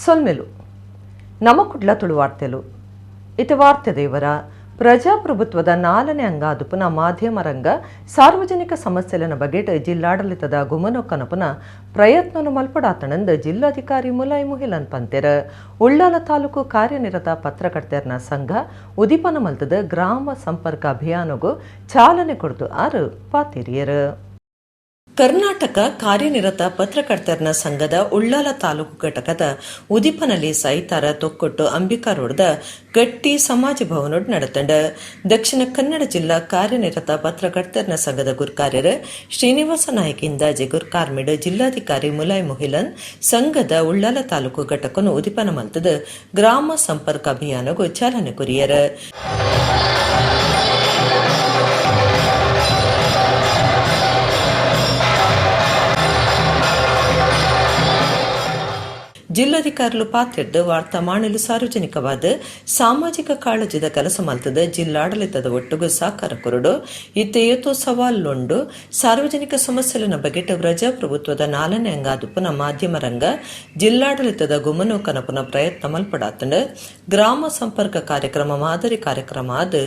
ಸೊಲ್ಮೆಲು ನಮ್ಮ ಕುಡ್ಲ ತುಳು ವಾರ್ತೆಲು ಇತ ವಾರ್ತೆ ದೇವರ ಪ್ರಜಾಪ್ರಭುತ್ವದ 4ನೇ ಅಂಗಾದುಪುನ ಮಾಧ್ಯಮ ರಂಗ ಸಾರ್ವಜನಿಕ ಸಮಸ್ಯೆಲನ ಬಗೆಟ್ ಜಿಲ್ಲಾಡಳಿತದ ಗುಮನೊಕ್ಕನಪುನ ಪ್ರಯತ್ನನು ಮಲ್ಪಡಾತಣಂದು ಜಿಲ್ಲಾಧಿಕಾರಿ ಮುಲಾಯಿ ಮುಹಿಲನ್ ಪಂತೆರ್ ಉಳ್ಳಾಲ ತಾಲೂಕು ಕಾರ್ಯನಿರತ ಪತ್ರಕರ್ತೆಯರ್ನ ಸಂಘ ಉದಿಪನ ಮಲ್ತದ ಗ್ರಾಮ ಸಂಪರ್ಕ ಅಭಿಯಾನಗೂ ಚಾಲನೆ ಕೊಡ್ತು ಆರು ಪಾತಿರಿಯರು. ಕರ್ನಾಟಕ ಕಾರ್ಯನಿರತ ಪತ್ರಕರ್ತರ ಸಂಘದ ಉಳ್ಳಾಲ ತಾಲೂಕು ಘಟಕದ ಉದಿಪನಲ್ಲಿ ಸೈತಾರ ತೊಕ್ಕೊಟ್ಟು ಅಂಬಿಕಾ ರೋಡ್ದ ಗಟ್ಟಿ ಸಮಾಜ ಭವನೋಡ್ ನಡೆತಂಡ ದಕ್ಷಿಣ ಕನ್ನಡ ಜಿಲ್ಲಾ ಕಾರ್ಯನಿರತ ಪತ್ರಕರ್ತರ ಸಂಘದ ಗುರ್ಕಾರ್ಯರು ಶ್ರೀನಿವಾಸ ನಾಯಕಿಂದ ಗುರ್ಕಾರ್ಮಿಡ್ ಜಿಲ್ಲಾಧಿಕಾರಿ ಮುಲಾಯಿ ಮುಹಿಲನ್ ಸಂಘದ ಉಳ್ಳಾಲ ತಾಲೂಕು ಘಟಕನು ಉದಿಪನ ಮಲ್ತದ ಗ್ರಾಮ ಸಂಪರ್ಕ ಅಭಿಯಾನಗೂ ಚಾಲನೆ ಕೊರಿಯರು. ಜಿಲ್ಲಾಧಿಕಾರಿಗಳು ಪಾತ್ರೆಡ್ಡು ವಾರ್ತಾ ಮಾಡಲು ಸಾರ್ವಜನಿಕವಾದ ಸಾಮಾಜಿಕ ಕಾಳಜಿದ ಕೆಲಸ ಮಲ್ತದ ಜಿಲ್ಲಾಡಳಿತದ ಒಟ್ಟಿಗೂ ಸಹಕಾರ ಕೊರಡು ಇತ್ತೆಯತ್ತು ಸವಾಲುಂಡು ಸಾರ್ವಜನಿಕ ಸಮಸ್ಯೆಲನ ಬಗೆಟ್ ಪ್ರಜಾಪ್ರಭುತ್ವದ 4ನೇ ಅಂಗಾದುಪುನ ಮಾಧ್ಯಮ ರಂಗ ಜಿಲ್ಲಾಡಳಿತದ ಗುಮನೋಕನಪುನ ಪ್ರಯತ್ನ ಮಲ್ಪಡಾತಂಡ ಗ್ರಾಮ ಸಂಪರ್ಕ ಕಾರ್ಯಕ್ರಮ ಮಾದರಿ ಕಾರ್ಯಕ್ರಮ ಆದ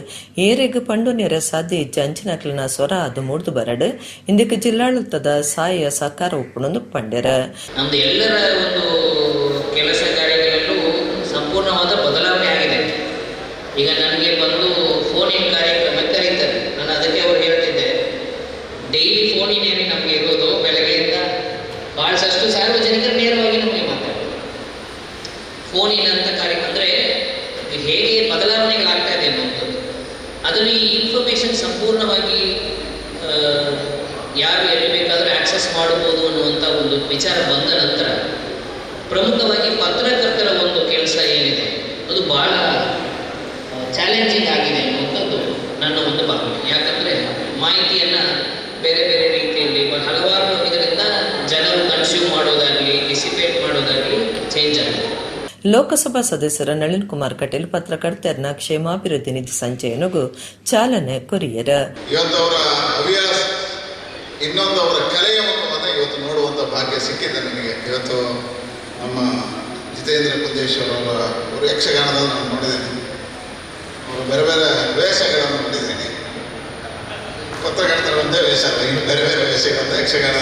ಏರೆಗ್ ಪಂಡು ನೆರೆ ಸಾಧ್ಯ ಅಂಚಿನಕ್ಲಿನ ಸ್ವರ ಅದು ಮೂಡ್ದು ಬರಡು ಇಂದಕ್ಕೆ ಜಿಲ್ಲಾಡಳಿತದ ಸಹಾಯ ಸಹಕಾರ ಒಪ್ಪಣೊಂದು ಪಂಡ್ಯರ. ಕೆಲಸ ಕಾರ್ಯಗಳಲ್ಲೂ ಸಂಪೂರ್ಣವಾದ ಬದಲಾವಣೆ ಆಗಿದೆ. ಈಗ ನನಗೆ ಬಂದು ಫೋನಿನ ಕಾರ್ಯಕ್ರಮ ಕರೀತಾರೆ, ನಾನು ಅದಕ್ಕೆ ಅವ್ರು ಹೇಳ್ತಿದ್ದೆ, ಡೈಲಿ ಫೋನಿನೇನೆ ನಮಗೆ ಇರೋದು, ಬೆಳಗ್ಗೆಯಿಂದ ಭಾಳಷ್ಟು ಸಾರ್ವಜನಿಕರು ನೇರವಾಗಿ ನಮಗೆ ಮಾತಾಡೋದು ಫೋನಿನಂಥ ಕಾರ್ಯಕ್ರಮ. ಅಂದರೆ ಹೇಗೆ ಬದಲಾವಣೆಗಳಾಗ್ತಾ ಇದೆ ಅನ್ನೋಂಥದ್ದು, ಅದನ್ನು ಈ ಇನ್ಫಾರ್ಮೇಷನ್ ಸಂಪೂರ್ಣವಾಗಿ ಯಾರು ಎಲ್ಲಿ ಬೇಕಾದರೂ ಆಕ್ಸೆಸ್ ಮಾಡಬಹುದು ಅನ್ನುವಂಥ ಒಂದು ವಿಚಾರ ಬಂದ ನಂತರ ಪ್ರಮುಖವಾಗಿ ಪತ್ರಕರ್ತರ ಒಂದು ಕೆಲಸ ಏನಿದೆ ಅದು ಬಹಳ ಚಾಲೆಂಜಿಂಗ್ ಆಗಿದೆ ಅನ್ನುವಂಥದ್ದು ನನ್ನ ಒಂದು ಭಾವನೆ. ಯಾಕಂದರೆ ಮಾಹಿತಿಯನ್ನು ಬೇರೆ ಬೇರೆ ರೀತಿಯಲ್ಲಿ ಹಲವಾರು ಇದರಿಂದ ಜನರು ಕನ್ಸ್ಯೂಮ್ ಮಾಡೋದಾಗಲಿ ಡಿಸಿಪೇಟ್ ಮಾಡೋದಾಗಲಿ ಚೇಂಜ್ ಆಗಿದೆ. ಲೋಕಸಭಾ ಸದಸ್ಯರ ನಳಿನ್ ಕುಮಾರ್ ಕಟೀಲ್ ಪತ್ರಕರ್ತರ ಕ್ಷೇಮಾಭಿವೃದ್ಧಿ ನಿಧಿ ಸಂಚಯನಗೂ ಚಾಲನೆ ಕೊರಿಯರ. ಇನ್ನೊಂದು ಅವರ ಕಲೆಯನ್ನು ಇವತ್ತು ನೋಡುವಂಥ ಭಾಗ್ಯ ಸಿಕ್ಕಿದೆ ನನಗೆ. ಇವತ್ತು ನಮ್ಮ ಜಿತೇಂದ್ರ ಕುಂದೇಶ್ವರ್ ಅವರು ಯಕ್ಷಗಾನದಲ್ಲಿ ನಾನು ನೋಡಿದ್ದೇನೆ, ಅವರು ಬೇರೆ ಬೇರೆ ವೇಷಗಳನ್ನು ನೋಡಿದ್ದೇನೆ. ಪತ್ರಕರ್ತರ ಒಂದೇ ವೇಷ ಅಲ್ಲ, ಇನ್ನು ಬೇರೆ ಬೇರೆ ವೇಷಗಳಂತ ಯಕ್ಷಗಾನ.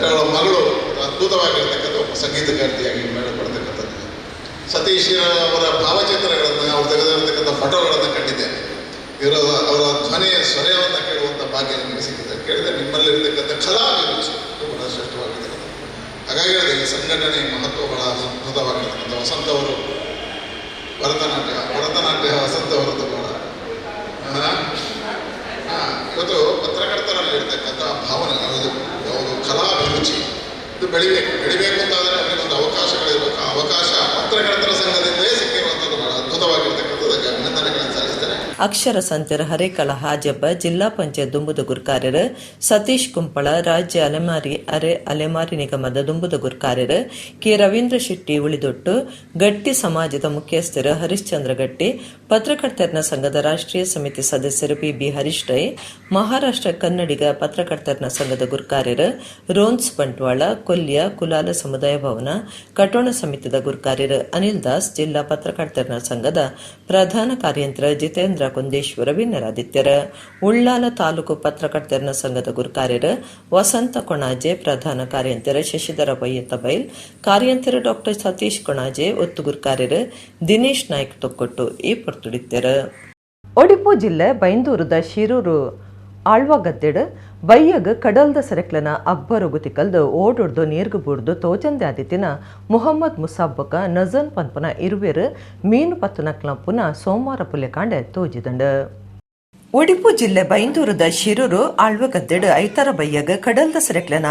ಅವಳ ಮಗಳು ಅದ್ಭುತವಾಗಿರ್ತಕ್ಕಂಥ ಒಬ್ಬ ಸಂಗೀತಗಾರ್ತಿಯಾಗಿ ಮೇಳಪಡ್ತಕ್ಕಂಥದ್ದು. ಸತೀಶ್ ಅವರ ಭಾವಚಿತ್ರಗಳನ್ನು ಅವ್ರು ತೆಗೆದಿರತಕ್ಕಂಥ ಫೋಟೋಗಳನ್ನು ಕಂಡಿದ್ದೇನೆ. ಅವರ ಧ್ವನಿಯ ಸ್ವರವನ್ನು ಕೇಳುವಂಥ ಭಾಗ್ಯ ನನಗೆ ಸಿಕ್ಕಿದೆ. ಕೇಳಿದರೆ ನಿಮ್ಮಲ್ಲಿರ್ತಕ್ಕಂಥ ಕಲಾಭಿರುಚಿ ಬಹಳ ಶ್ರೇಷ್ಠವಾಗಿರ್ತಕ್ಕಂಥ. ಹಾಗಾಗಿ ಈ ಸಂಘಟನೆ ಮಹತ್ವ ಬಹಳ ಅದ್ಭುತವಾಗಿರ್ತಕ್ಕಂಥ. ವಸಂತ ಅವರು ಭರತನಾಟ್ಯ ವಸಂತ ಅವರದ್ದು ಬಹಳ ಇವತ್ತು ಪತ್ರಕರ್ತರಲ್ಲಿ ಇರ್ತಕ್ಕಂಥ ಭಾವನೆ ಯಾವುದು ಕಲಾಭಿರುಚಿ ಇದು ಬೆಳಿಬೇಕು ಅಂತಾದರೆ ಅವರಿಗೆ ಒಂದು ಅವಕಾಶಗಳಿರಬೇಕು. ಆ ಅವಕಾಶ ಪತ್ರಕರ್ತರ ಸಂಘದಿಂದಲೇ ಸಿಕ್ಕಿರುವಂಥದ್ದು ಬಹಳ ಅದ್ಭುತವಾಗಿರ್ತಕ್ಕಂಥದ್ದು. ಅಭಿನಂದನೆಗಳನ್ನು ಸಲ್ಲಿಸ್ತೇನೆ. ಅಕ್ಷರ ಸಂತೆರ ಹರೇಕಳ ಹಾಜಬ್ಬ ಜಿಲ್ಲಾ ಪಂಚಾಯತ್ ದುಂಬುದ ಗುರ್ಕಾರ್ಯರು ಸತೀಶ್ ಕುಂಪಳ ರಾಜ್ಯ ಅಲೆಮಾರಿ ನಿಗಮದ ದುಂಬುದ ಗುರ್ಕಾರ್ಯರು ಕೆ ರವೀಂದ್ರ ಶೆಟ್ಟಿ ಉಳಿದೊಟ್ಟು ಗಟ್ಟಿ ಸಮಾಜದ ಮುಖ್ಯಸ್ಥರು ಹರಿಶ್ಚಂದ್ರ ಗಟ್ಟಿ ಪತ್ರಕರ್ತರ ಸಂಘದ ರಾಷ್ಟ್ರೀಯ ಸಮಿತಿ ಸದಸ್ಯರು ಪಿ ಹರೀಶ್ ರೈ ಮಹಾರಾಷ್ಟ್ರ ಕನ್ನಡಿಗ ಪತ್ರಕರ್ತರ ಸಂಘದ ಗುರ್ಕಾರ್ಯರು ರೋನ್ಸ್ ಬಂಟ್ವಾಳ ಕೊಲ್ಯ ಕುಲಾಲ ಸಮುದಾಯ ಭವನ ಕಟೋಣ ಸಮಿತಿದ ಗುರ್ಕಾರ್ಯರು ಅನಿಲ್ ದಾಸ್ ಜಿಲ್ಲಾ ಪತ್ರಕರ್ತರ ಸಂಘದ ಪ್ರಧಾನ ಕಾರ್ಯಂತರ ಜಿತೇಂದ್ರ ಕುಂದೇಶ್ವರ ಭಿನ್ನರಾದಿತ್ಯರ ಉಳ್ಳಾಲ ತಾಲೂಕು ಪತ್ರಕರ್ತರ ಸಂಘದ ಗುರ್ಕಾರ್ಯರು ವಸಂತ ಕೊಣಾಜೆ ಪ್ರಧಾನ ಕಾರ್ಯಂತರ ಶಶಿಧರ ಬೈಲ್ ಕಾರ್ಯಂತರ ಡಾಕ್ಟರ್ ಸತೀಶ್ ಕೊಣಾಜೆ ಒತ್ತು ಗುರ್ಕಾರ್ಯರು ದಿನೇಶ್ ನಾಯ್ಕ್ ತೊಕ್ಕೊಟ್ಟು ಈ ಪೊರ್ತುಡಿತ್ಯರು. ಒಡಿಪು ಜಿಲ್ಲೆ ಬೈಂದೂರದ ಶಿರೂರು ಆಳ್ವಾಗದ್ದೆಡ್ ಬೈಯಗ್ ಕಡಲ್ದ ಸೆರೆಕ್ಲನ ಅಬ್ಬರೊಗುತಿ ಕಲ್ದು ಓಡೊಡ್ದು ನೀರ್ಗು ಬೂಡ್ದು ತೋಜಂದೆ ಆದಿತ್ತಿನ ಮುಹಮ್ಮದ್ ಮುಸಾಬ್ಬಕ ನಜನ್ ಪನ್ಪನ ಇರುವೆರು ಮೀನು ಪತ್ತುನಕ್ಲ ಪುನಃ ಸೋಮವಾರ ಪುಲ್ಯ ಕಾಂಡೆ ತೋಜಿದಂಡ. ಒಡಿಪು ಜಿಲ್ಲೆ ಬೈಂದೂರದ ಶಿರೂರು ಆಳ್ವಗದ್ದೆಡ್ ಐತರ ಬೈಯಗ ಕಡಲ್ದ ಸೆರೆಕ್ಲನ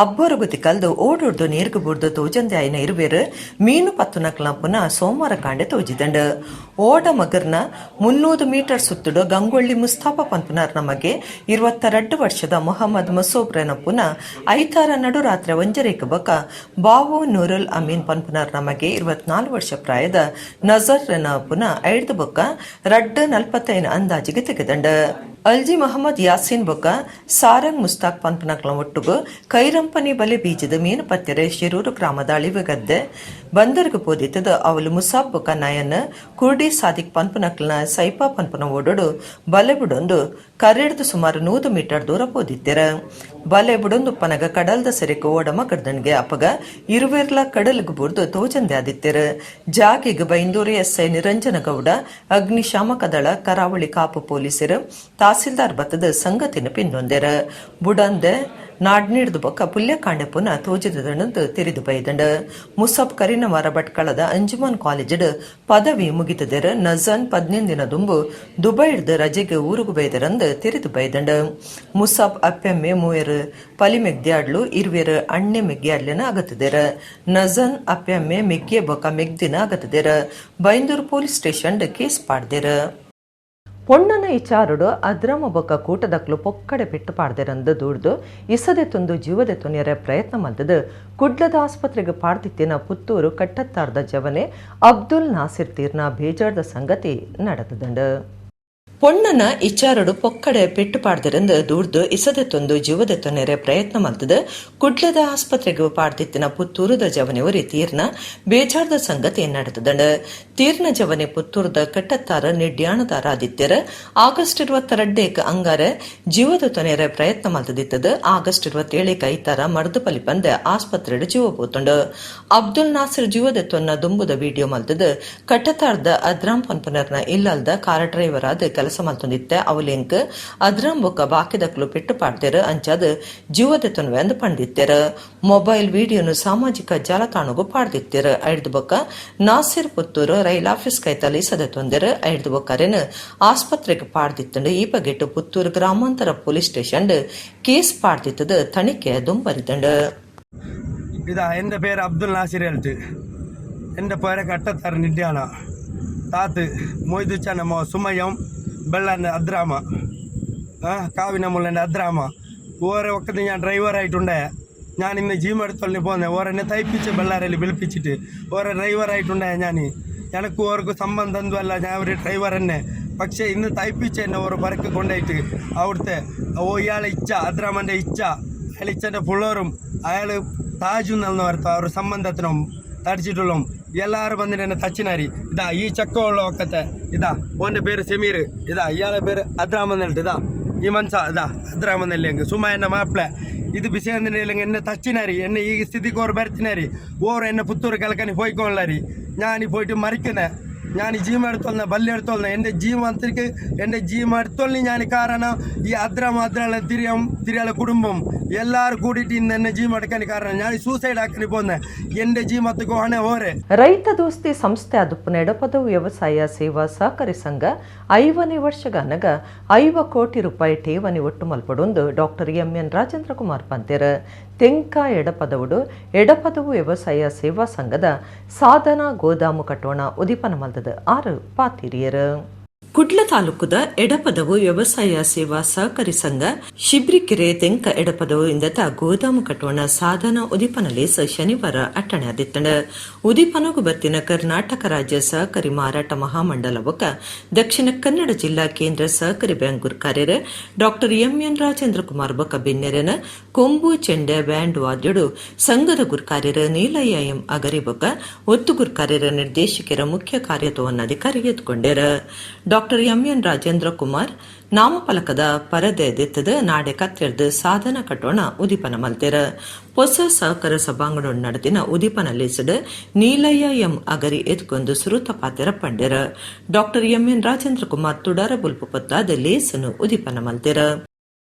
ಅಬ್ಬರೊಗುತಿ ಕಲ್ದು ಓಡೊಡ್ದು ನೀರ್ಗು ಬೂಡ್ದು ತೋಜಂದೆ ಆಯ್ನ ಇರುವೆರು ಮೀನು ಪತ್ತುನಕ್ಲ ಪುನಃ ಸೋಮವಾರ ಕಾಂಡೆ ತೋಜಿದಂಡ. ಓಡ ಮಗರ್ನ 300 ಮೀಟರ್ ಸುತ್ತುಡು ಗಂಗೊಳ್ಳಿ ಮುಸ್ತಾಫಾ ಪನ್ಪುನರ್ ನಮಗೆ 22 ವರ್ಷದ ಮೊಹಮ್ಮದ್ ಮಸೂಬ್ರನ ಪುನಃ ಐತಾರ ನಡುರಾತ್ರಿ ಒಂಜರೇಕ ಬಕ ಬಾವು ನೂರುಲ್ ಅಮೀನ್ ಪನ್ಪುನರ್ ನಮಗೆ 24 ವರ್ಷ ಪ್ರಾಯದ ನಜರ್ನ ಪುನಃ 5 ಬೊಕ್ಕ 2:45 ಅಂದಾಜಿಗೆ ತೆಗೆದಂಡ. ಅಲ್ಜಿ ಮೊಹಮ್ಮದ್ ಯಾಸೀನ್ ಬೊಕ್ಕ ಸಾರಂಗ್ ಮುಸ್ತಾಕ್ ಪನ್ಪನಕ್ಲ ಒಟ್ಟುಗು ಕೈರಂಪನಿ ಬಲೆ ಬೀಜದ ಮೀನು ಪತ್ತೆರೆ ಶಿರೂರು ಗ್ರಾಮದ ಅಳಿವೆಗದ್ದೆ ಬಂದರ್ಗೆ ಪೋದಿತ್ತದ ಅವಲು ಮುಸಾಬ್ ಬೊಕ ನಯನ್ ಕುರ್ಡಿ ಸಾದಿಕ್ ಪನ್ಪನಕ್ಲನ ಸೈಪಾ ಪನ್ಪನ ಓಡೋಡು ಬಲೆ ಬಿಡೊಂದು ಕರೆಡ್ದು ಸುಮಾರು 100 ಮೀಟರ್ ದೂರ ಪೋದಿತ್ತೆರ ಬಲೆ ಬಿಡೊಂದು ಪನಗ ಕಡಲ್ದ ಸೆರೆಕು ಓಡಮ ಕಡ್ದನ್ಗೆ ಅಪಗ ಇರುವೆರ್ಲ ಕಡಲ್ಗೆ ಬುರ್ದು ತೋಜಂದೆ ಆದಿತ್ತೆರ ಜಾಗಿಗೆ ಬೈಂದೂರು ಎಸ್ಐ ನಿರಂಜನ ಗೌಡ ಅಗ್ನಿಶಾಮಕ ದಳ ಕರಾವಳಿ ಕಾಪು ಪೊಲೀಸರು ತಹಸೀಲ್ದಾರ್ ಬತ್ತದ ಸಂಗತಿನ ಪಿನ್ನೊಂದೆರ ಬುಡಂದೆ ನಾಡ್ನೀಡ್ದು ಬೊಕ್ಕ ಪುಲ್ಯಕಾಂಡೆ ಪುನಃ ತೋಜದಂದು ತಿರಿದು ಬೈದಂಡ ಮುಸಬ್ ಕರಿನವಾರ ಭಟ್ಕಳದ ಅಂಜುಮನ್ ಕಾಲೇಜಡ್ ಪದವಿ ಮುಗಿತದೆರ ನಜನ್ 15 ದಿನ ದುಂಬು ದುಬೈಡ್ದು ರಜೆಗೆ ಊರುಗು ಬೈದರಂದು ತಿರಿದು ಬೈದಂಡ ಮುಸಬ್ ಅಪ್ಪೆಮ್ಮೆ ಮೂಯರು ಪಲಿ ಮೆಗ್ದ್ಯಾಡ್ಲು ಇರುವೆರು ಅಣ್ಣೆ ಮೆಗ್ಗ್ಯಾಡ್ಲಿನ ಆಗತ್ತದೆರ ನಜನ್ ಅಪ್ಪೆಮ್ಮೆ ಮೆಗ್ಗೆ ಬೊಕ್ಕ ಮೆಗ್ದಿನ ಆಗತ್ತದೆರ ಬೈಂದೂರು ಪೊಲೀಸ್ ಸ್ಟೇಷನ್ ಕೇಸ್ ಪಾಡ್ದೆರ ಪೊಣ್ಣನ ಇಚಾರುಡು ಅದ್ರಮ ಬೊಕ್ಕ ಕೂಟದಕ್ಲು ಪೊಕ್ಕಡೆ ಪೆಟ್ಟು ಪಾಡ್ದೆರಂದು ದೂಡ್ದು ಇಸದೆ ತುಂದು ಜೀವದೆ ತುನಿಯರ ಪ್ರಯತ್ನ ಮಲ್ದದು ಕುಡ್ಲದ ಆಸ್ಪತ್ರೆಗೆ ಪಾಡ್ದಿತ್ತಿನ ಪುತ್ತೂರು ಕಟ್ಟತ್ತಾರ್ದ ಜವನೆ ಅಬ್ದುಲ್ ನಾಸಿರ್ ತೀರ್ನ ಬೇಜಾರ್ದ ಸಂಗತಿ ನಡೆದಂಡ ಪೊಣ್ಣನ ಇಚಾರುಡು ಪೊಕ್ಕಡೆ ಪೆಟ್ಟು ಪಾಡ್ದರಂದು ದೂಡ್ದು ಇಸದೆ ತುಂದು ಜೀವದೆ ತುನಿಯರ ಪ್ರಯತ್ನ ಮಲ್ದದು ಕುಡ್ಲದ ಆಸ್ಪತ್ರೆಗೆ ಪಾಡ್ದಿತ್ತಿನ ಪುತ್ತೂರದ ಜವನೆ ಒರಿ ತೀರ್ನ ಬೇಜಾರ್ದ ಸಂಗತಿ ನಡೆದಂಡ ತೀರ್ನ ಜವನೆ ಪುತ್ತೂರದ ಕಟ್ಟತ್ತಾರ ನಿಡ್ಯಾಣದಾರ ಆದಿತ್ಯರ ಆಗಸ್ಟ್ 22 ಅಂಗಾರ ಜೀವದ ತುನಿಯರ ಪ್ರಯತ್ನ ಮಲ್ತದಿತ್ತದ ಆಗಸ್ಟ್ 27 ಐತಾರ ಮರ್ದಪಲಿ ಬಂದ ಆಸ್ಪತ್ರೆಡ್ ಜೀವ ಪೋತುಂಡು ಅಬ್ದುಲ್ ನಾಸಿರ್ ಜೀವದ ತೊನ್ನ ದುಂಬುದ ವಿಡಿಯೋ ಮಲ್ತದ ಕಟ್ಟತ್ತಾರ್ದ ಅದ್ರಾಮ್ ಪನ್ಪನರ್ನ ಇಲ್ಲಲ್ದ ಕಾರ್ ಡ್ರೈವರ್ ಆದ ಕೆಲಸ ಮಲ್ತೊಂದಿತ್ತೆ ಅವಲಿಂಕ್ ಅದ್ರಾಮ್ ಬೊಕ್ಕ ಬಾಕಿದಕ್ಲು ಪೆಟ್ಟು ಪಾಡ್ದೆರ ಅಂಚಾದ ಜೀವದ ತೊನ್ವೆ ಅಂದು ಪಂಡಿತ್ತೆರ ಮೊಬೈಲ್ ವಿಡಿಯೋನು ಸಾಮಾಜಿಕ ಜಾಲತಾಣಗೂ ಪಾಡ್ದಿತ್ತೆರ ಐಡ್ದು ಬೊಕ್ಕ ನಾಸಿರ್ ಪುತ್ತೂರು ರೈಲ್ ಆಫೀಸ್ ಕೈತಲಿ ಸದ ತೊಂದೆರ ಐಡ್ದು ಬೊಕ್ಕರೆನ್ ಆಸ್ಪತ್ರೆಗೆ ಪಾಡ್ದಿತ್ತಂಡು ಈ ಬಗೆಟ್ಟು ಪುತ್ತೂರು ಗ್ರಾಮಾಂತರ ಪೊಲೀಸ್ ಸ್ಟೇಷನ್ ಕೇಸ್ പാടുത്തിട്ടത് തണിക്ക് ദുംബരിതുണ്ട്. ഇതാ എൻ്റെ പേര് അബ്ദുൽ നാസിർ എൽറ്റ്. എൻ്റെ പേര് കട്ടത്താർ നിഡ്യാണ താത്ത് മൊയ്തുച്ചാന മോ സുമയം ബെള്ളാൻ്റെ അദ്രാമ കാവിന മുള്ളൻ്റെ അദ്രാമ. ഓരോ ഒക്കത്ത് ഞാൻ ഡ്രൈവറായിട്ടുണ്ട്. ഞാൻ ഇന്ന് ജീമെടുത്തോളിന് പോകുന്നത് ഓരെന്നെ തയ്പ്പിച്ച് ബെള്ളാരയിൽ വിളിപ്പിച്ചിട്ട് ഓരോ ഡ്രൈവറായിട്ടുണ്ട്. എനിക്ക് ഓർക്ക് സംബന്ധമൊന്നുമല്ല, ഞാൻ ഒരു ഡ്രൈവർ തന്നെ. പക്ഷേ ഇന്ന് തയ്പ്പിച്ച് എന്നെ ഓരോ പറക്ക് കൊണ്ടുപോയിട്ട് അവിടുത്തെ ഇയാളെ ഇച്ഛ അദ്രാമൻ്റെ ഇച്ഛ അയാൾ ഇച്ഛൻ്റെ പിള്ളേരും അയാൾ താജു എന്ന് പറഞ്ഞ അവർ സംബന്ധത്തിനും തടിച്ചിട്ടുള്ള എല്ലാവരും വന്നിട്ട് എന്നെ തച്ചിനാരി. ഇതാ ഈ ചക്കമുള്ള ഒക്കത്തെ ഇതാ ഓൻ്റെ പേര് സെമീർ. ഇതാ ഇയാളെ പേര് അദ്രാമെന്നിട്ട് ഇതാ ഈ മനസ്സ ഇതാ അദ്രാമെന്നല്ലേ സുമ എന്നെ മാപ്പിള. ഇത് വിഷയം എന്നെ തച്ചിനാരി. എന്നെ ഈ സ്ഥിതിക്ക് ഓർ ബരത്തിനാരി. ഓർ എന്നെ പുത്തൂർ കിളക്കനി പോയിക്കൊള്ളാരി. ഞാൻ പോയിട്ട് മരിക്കുന്നേ. ഞാൻ ഈ ജീവ എടുത്തോളെ ബല്ല് എടുത്തോളെ എൻ്റെ ജീവത്തിലേക്ക് എൻ്റെ ജീവ എടുത്തോളി ഞാൻ. കാരണം ഈ അദ്രാളെ തിരിയാളെ കുടുംബം എല്ലാവരും കൂടിയിട്ട് ഇന്ന് എന്നെ ജീവ എടുക്കാൻ കാരണം ഞാൻ സൂಸೈಡ್ ಹಾಕಿ പോന്നെ എൻ്റെ ಜೀವಕ್ಕೆ ಹೊಣೆ ಹೋರೆ. ರೈತ ದೋಸ್ತಿ ಸಂಸ್ಥೆ ಅದುಪ್ಪು ಎಡಪದವು ವ್ಯವಸಾಯ ಸೇವಾ ಸಹಕಾರಿ ಸಂಘ 5ನೇ ವರ್ಷಗಾನಗ 5 ಕೋಟಿ ರೂಪಾಯಿ ಠೇವಣಿ ಒಟ್ಟು ಮಲ್ಪಡೊಂದು ಡಾಕ್ಟರ್ ಎಂ.ಎನ್. ರಾಜೇಂದ್ರ ಕುಮಾರ್ ಪಂತೇರ ತೆಂಕ ಎಡಪದವುಡು ಎಡಪದವು ವ್ಯವಸಾಯ ಸೇವಾ ಸಂಘದ ಸಾಧನಾ ಗೋದಾಮು ಕಟ್ಟೋಣ ಉದಿಪನ ಮಲ್ದದ 6 ಪಾತಿರಿಯರು. ಕುಡ್ಲ ತಾಲೂಕುದ ಎಡಪದವು ವ್ಯವಸಾಯ ಸೇವಾ ಸಹಕಾರಿ ಸಂಘ ಶಿಬ್ರಿಕೆರೆ ತೆಂಕ ಎಡಪದವು ಇಂದತ ಗೋದಾಮು ಕಟ್ಟೋಣ ಸಾಧನ ಉದಿಪನಲೇಸ ಶನಿವಾರ ಅಟ್ಟಣೆ ಆದಿತ್ತಂಡ. ಉದಿಪನಗು ಬತ್ತಿನ ಕರ್ನಾಟಕ ರಾಜ್ಯ ಸಹಕಾರಿ ಮಾರಾಟ ಮಹಾಮಂಡಲ ಬೊಕ್ಕ ದಕ್ಷಿಣ ಕನ್ನಡ ಜಿಲ್ಲಾ ಕೇಂದ್ರ ಸಹಕಾರಿ ಬ್ಯಾಂಕ್ ಗುರ್ಕಾರ್ಯರ ಡಾಕ್ಟರ್ ಎಂ.ಎನ್. ರಾಜೇಂದ್ರ ಕುಮಾರ್ ಬೊಕ್ಕ ಬೆನ್ನೆರನ ಕೊಂಬು ಚೆಂಡೆ ಬ್ಯಾಂಡ್ ವಾದ್ಯಡು ಸಂಘದ ಗುರ್ಕಾರ್ಯರ ನೀಲಯ್ಯ ಎಂ ಅಗರಿ ಬೊಕ್ಕ ಒತ್ತು ಗುರ್ಕಾರ್ಯರ ನಿರ್ದೇಶಕರ ಮುಖ್ಯ ಕಾರ್ಯತ್ವವನ್ನಾಧಿಕಾರಿ ಎತ್ಕೊಂಡೇರ. Doctor M N. ರಾಜೇಂದ್ರ ಕುಮಾರ್ ನಾಮಫಲಕದ ಪರದೆ ದೆತ್ತದ ನಾಡೆ ಕತ್ತೆರ್ದು ಸಾಧನ ಕಟ್ಟೋಣ ಉದಿಪನ ಮಲ್ತೆರ. ಹೊಸ ಸಹಕಾರ ಸಭಾಂಗಣ ನಡೆದಿನ ಉದಿಪನ ಲೇಸಡ್ ನೀಲಯ್ಯ ಎಂ ಅಗರಿ ಎತ್ಕೊಂದು ಸುರುತ ಪಾತೆರ ಪಂಡೆರ. Doctor M N. ರಾಜೇಂದ್ರ ಕುಮಾರ್ ತುಡಾರ ಬುಲ್ಪು ಪತ್ತಾದ ಲೇಸನು ಉದಿಪನ ಮಲ್ತೆರ.